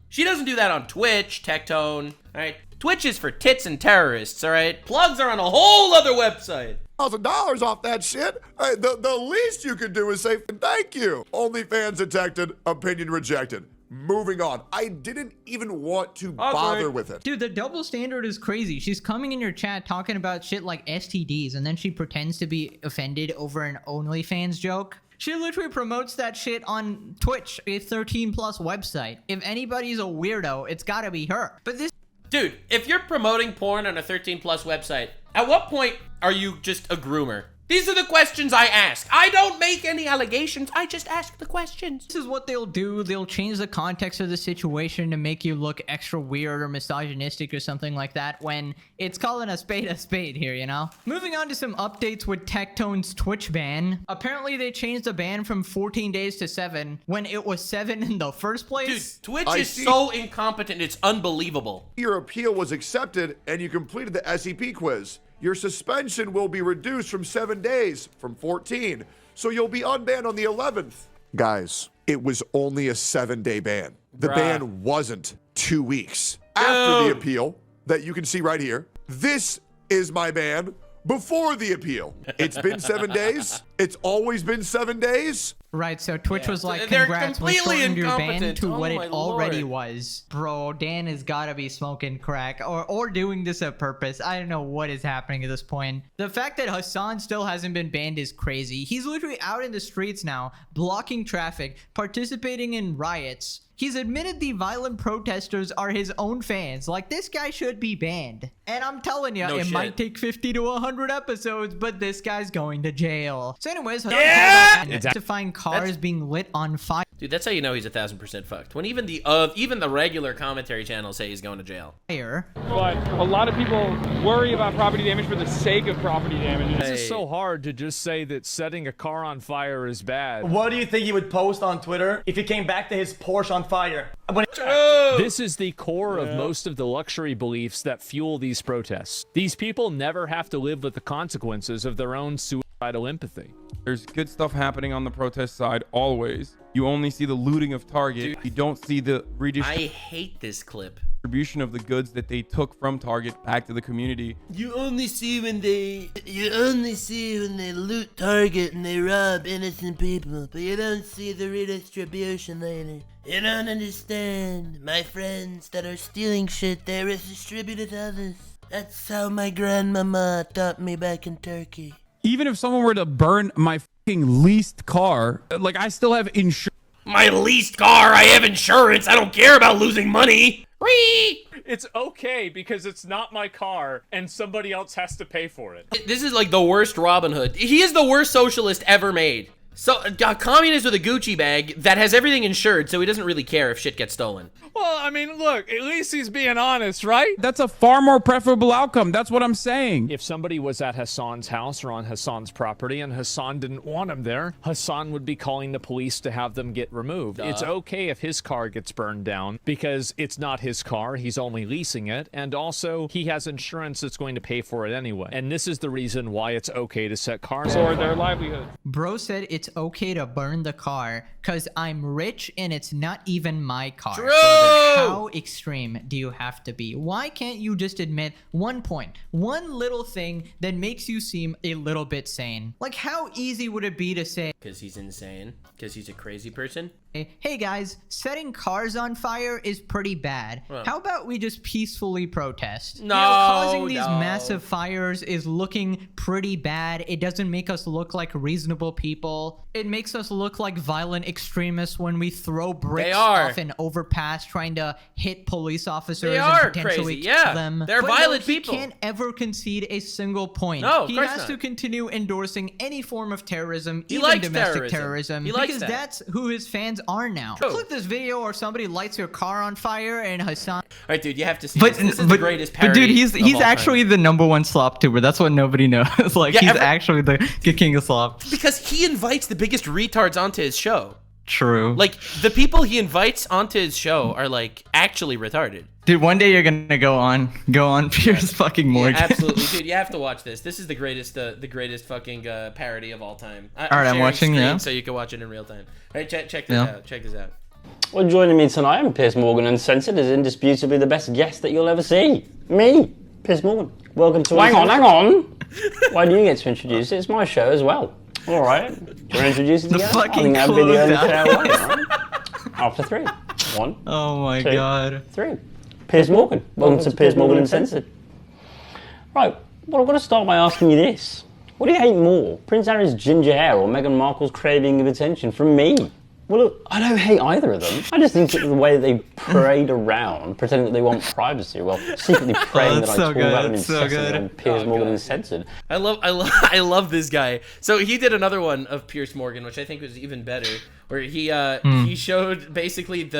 She doesn't do that on Twitch, Tectone. All right, Twitch is for tits and terrorists. All right, plugs are on a whole other website. $1,000 off that shit. Hey, the least you could do is say thank you. OnlyFans detected, opinion rejected. Moving on. I didn't even want to bother with it. Dude, the double standard is crazy. She's coming in your chat talking about shit like STDs, and then she pretends to be offended over an OnlyFans joke. She literally promotes that shit on Twitch, a 13+ website. If anybody's a weirdo, it's gotta be her. But this... Dude, if you're promoting porn on a 13+ website, at what point are you just a groomer? These are the questions I ask. I don't make any allegations. I just ask the questions. This is what they'll do. They'll change the context of the situation to make you look extra weird or misogynistic or something like that when it's calling a spade here, you know? Moving on to some updates with Tectone's Twitch ban. Apparently, they changed the ban from 14 days to 7 when it was 7 in the first place. Dude, Twitch is so incompetent. It's unbelievable. Your appeal was accepted and you completed the SEP quiz. Your suspension will be reduced from 7 days, from 14. So you'll be unbanned on the 11th. Guys, it was only a 7-day ban. The ban wasn't 2 weeks. After the appeal, that you can see right here, this is my ban before the appeal. It's been 7 days. It's always been 7 days. Right, so Twitch was like, they're congrats, we completely shortened your ban incompetent. to what my it already Lord. was. Bro, Dan has gotta be smoking crack or doing this on purpose. I don't know what is happening at this point. The fact that Hasan still hasn't been banned is crazy. He's literally out in the streets now, blocking traffic, participating in riots. He's admitted the violent protesters are his own fans. Like, this guy should be banned. And I'm telling you, No it shit. might take 50 to 100 episodes, but this guy's going to jail. So anyways, Yeah! to find cars being lit on fire. Dude, that's how you know he's 1000% fucked. When even the regular commentary channels say he's going to jail. But a lot of people worry about property damage for the sake of property damage. It's just so hard to just say that setting a car on fire is bad. What do you think he would post on Twitter if he came back to his Porsche on fire? This is the core of most of the luxury beliefs that fuel these protests. These people never have to live with the consequences of their own suicidal empathy. There's good stuff happening on the protest side always. You only see the looting of Target. You don't see the I hate this clip. redistribution of the goods that they took from Target back to the community. You only see when they loot Target and they rob innocent people, but you don't see the redistribution later. You don't understand. My friends that are stealing shit, they redistribute it to others. That's how my grandmama taught me back in Turkey. Even if someone were to burn my fucking leased car, like I still have insurance. My leased car, I have insurance. I don't care about losing money. Whee! It's okay because it's not my car and somebody else has to pay for it. This is like the worst Robin Hood. He is the worst socialist ever made. So, a communist with a Gucci bag that has everything insured, so he doesn't really care if shit gets stolen. Well, I mean, look, at least he's being honest, right? That's a far more preferable outcome. That's what I'm saying. If somebody was at Hasan's house or on Hasan's property and Hasan didn't want him there, Hasan would be calling the police to have them get removed. It's okay if his car gets burned down because it's not his car, he's only leasing it, and also he has insurance that's going to pay for it anyway. And this is the reason why it's okay to set cars on their livelihood. Bro said it's okay to burn the car because I'm rich and it's not even my car. True! Brother, how extreme do you have to be? Why can't you just admit one point, one little thing that makes you seem a little bit sane? Like, how easy would it be to say, Because he's insane? Because he's a crazy person? hey guys, setting cars on fire is pretty bad. Well. How about we just peacefully protest? No, causing these no. massive fires is looking pretty bad. It doesn't make us look like reasonable people. It makes us look like violent extremists when we throw bricks off an overpass trying to hit police officers They and are potentially crazy, kill yeah. them. They're But violent no, he people. can't ever concede a single point. No, of he course has not. to continue endorsing any form of terrorism, He even likes domestic terrorism. terrorism, He likes because that. that's who his fans are now. True. Click this video or somebody lights your car on fire and Hasan. All right, dude, you have to see this. This is the greatest But parody dude, he's of all actually time. the #1 slop tuber. That's what nobody knows. Like, Yeah, he's every- actually the king of slop. Because he invites the biggest retards onto his show. True. Like, the people he invites onto his show are, like, actually retarded. Dude, one day you're gonna go on Piers fucking Morgan. Yeah, absolutely, dude. You have to watch this. This is the greatest fucking parody of all time. All right, I'm sharing watching, screen yeah. So you can watch it in real time. All right, check this Yeah. out. Check this out. Well, joining me tonight, I'm Piers Morgan, and Sansen is indisputably the best guest that you'll ever see. Me, Piers Morgan. Welcome to. Hang on. Why do you get to introduce it? It's my show as well. All right. Do you want to introduce it The together? fucking I think that'd be the only closeout. fair way, right? After 3. 1. Oh my 2, god. 3. Piers Morgan. Welcome to Piers Morgan Uncensored. Right, well, I've got to start by asking you this. What do you hate more, Prince Harry's ginger hair or Meghan Markle's craving of attention from me? Well, look, I don't hate either of them. I just think it's the way that they parade around, pretending that they want privacy, while secretly praying that I talk about them incessantly on Piers Morgan Uncensored. I love this guy. So he did another one of Piers Morgan, which I think was even better, where he showed basically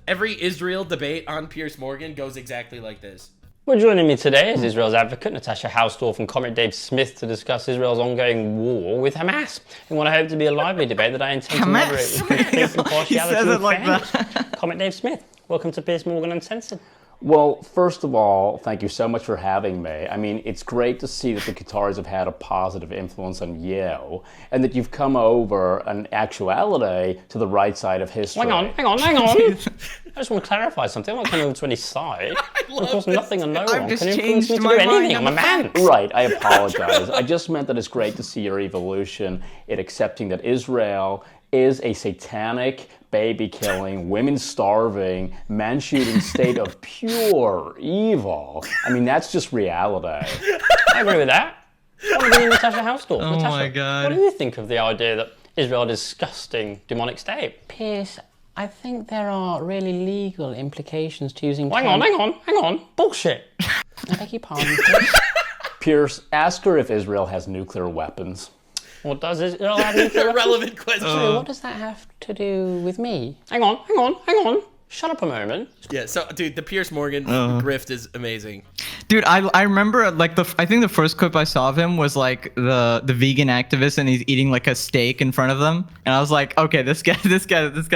every Israel debate on Piers Morgan goes exactly like this. Well, joining me today is Israel's advocate, Natasha Hausdorff, and Comic Dave Smith to discuss Israel's ongoing war with Hamas in what I hope to be a lively debate that I intend to moderate with complete impartiality He says and it like fairness. that. Comic Dave Smith, welcome to Piers Morgan Uncensored. Well, first of all, thank you so much for having me. I mean, it's great to see that the Qataris have had a positive influence on you, and that you've come over, in actuality, to the right side of history. Hang on. I just want to clarify something. I'm not coming over to any side. Of course, nothing and no one just can influence changed me to my do anything. mind I'm a man. Right, I apologize. I just meant that it's great to see your evolution in accepting that Israel is a satanic, baby-killing, women-starving, man-shooting state of pure evil. I mean, that's just reality. I agree with that. What do you mean, Natasha Hausdorff? Oh Natasha, my God. What do you think of the idea that Israel is a disgusting, demonic state? Piers, I think there are really legal implications to using... Hang on. Bullshit. I beg your pardon, Piers. Pierce, ask her if Israel has nuclear weapons. What does it allow me to Relevant question. Sorry, what does that have to do with me? Hang on. Shut up a moment. Yeah, so dude, the Piers Morgan grift is amazing. Dude, I remember like I think the first clip I saw of him was like the vegan activist and he's eating like a steak in front of them, and I was like, okay, this guy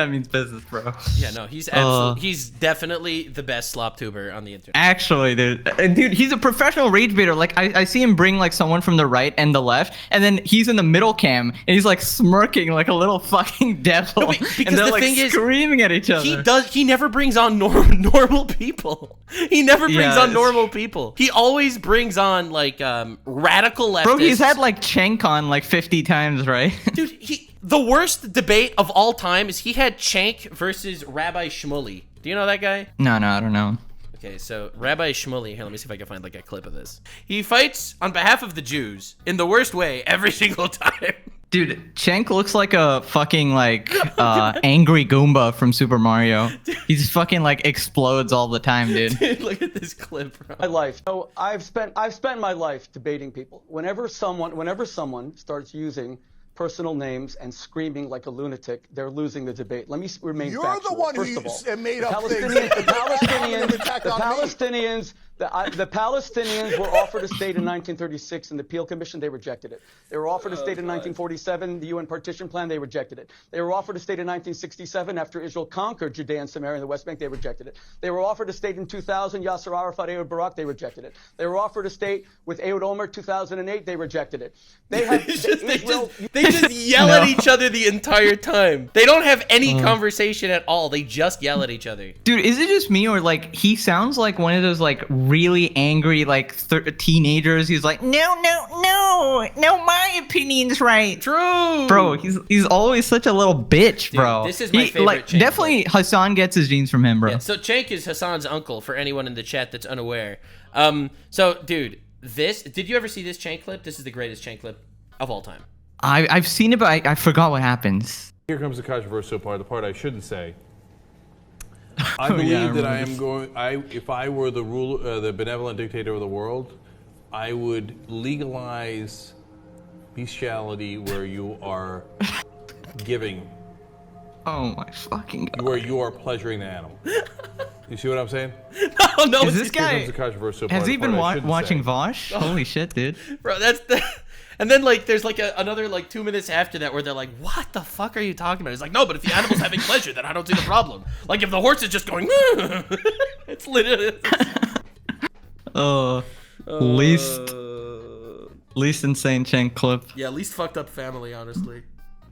means business, bro. Yeah, no, he's definitely the best slop tuber on the internet. Actually, dude, he's a professional rage baiter. Like I see him bring like someone from the right and the left, and then he's in the middle cam and he's like smirking like a little fucking devil. No, because and they're the like thing is, screaming at each other. He never brings on normal people. He never brings on normal people. He always brings on like radical leftists. Bro, he's had like Cenk on like 50 times, right? Dude, the worst debate of all time is he had Cenk versus Rabbi Shmuley. Do you know that guy? No, I don't know. Okay, so Rabbi Shmuley, here, let me see if I can find like a clip of this. He fights on behalf of the Jews in the worst way every single time. Dude, Cenk looks like a fucking like angry Goomba from Super Mario. He just fucking like explodes all the time, dude. Dude, look at this clip, bro. My life. So I've spent my life debating people. Whenever someone starts using personal names and screaming like a lunatic, they're losing the debate. Let me remain factual. You're the one First who of all, made up the Palestinians were offered a state in 1936 in the Peel Commission. They rejected it. They were offered a state in 1947, the UN partition plan. They rejected it. They were offered a state in 1967 after Israel conquered Judea and Samaria and the West Bank. They rejected it. They were offered a state in 2000, Yasser Arafat, Ehud Barak. They rejected it. They were offered a state with Ehud Olmert 2008. They rejected it. They just yell at each other the entire time. They don't have any conversation at all. They just yell at each other. Dude, is it just me or like he sounds like one of those like really angry like teenagers? He's like, no, my opinion's right. True. Bro, he's always such a little bitch, bro. Dude, this is my favorite like, Cenk definitely clip. Hassan gets his genes from him, bro. Yeah, so Cenk is Hassan's uncle for anyone in the chat that's unaware. So dude, did you ever see this Cenk clip? This is the greatest Cenk clip of all time. I've seen it, but I forgot what happens. Here comes the controversial part, the part I shouldn't say. I believe that I am going. If I were the benevolent dictator of the world, I would legalize bestiality where you are giving. Oh my fucking god! Where you are pleasuring the animal. You see what I'm saying? No. Is this guy? Here comes the controversial part, Has he been watching say. Vosh? Holy shit, dude! Bro, that's the. And then like there's like another like 2 minutes after that where they're like, what the fuck are you talking about? It's like, no, but if the animal's having pleasure, then I don't see the problem. Like if the horse is just going, it's literally. Least insane Cenk clip. Yeah, least fucked up family, honestly.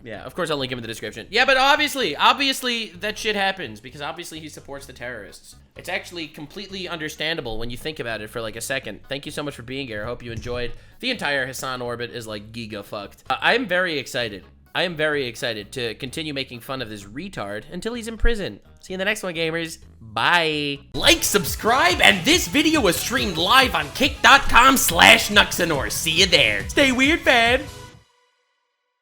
Yeah, of course I'll link him in the description. Yeah, but obviously that shit happens because obviously he supports the terrorists. It's actually completely understandable when you think about it for like a second. Thank you so much for being here. I hope you enjoyed. The entire Hasan orbit is like giga fucked. I'm very excited. I am very excited to continue making fun of this retard until he's in prison. See you in the next one, gamers. Bye. Like, subscribe, and this video was streamed live on kick.com/Nuxanor. See you there. Stay weird, fam.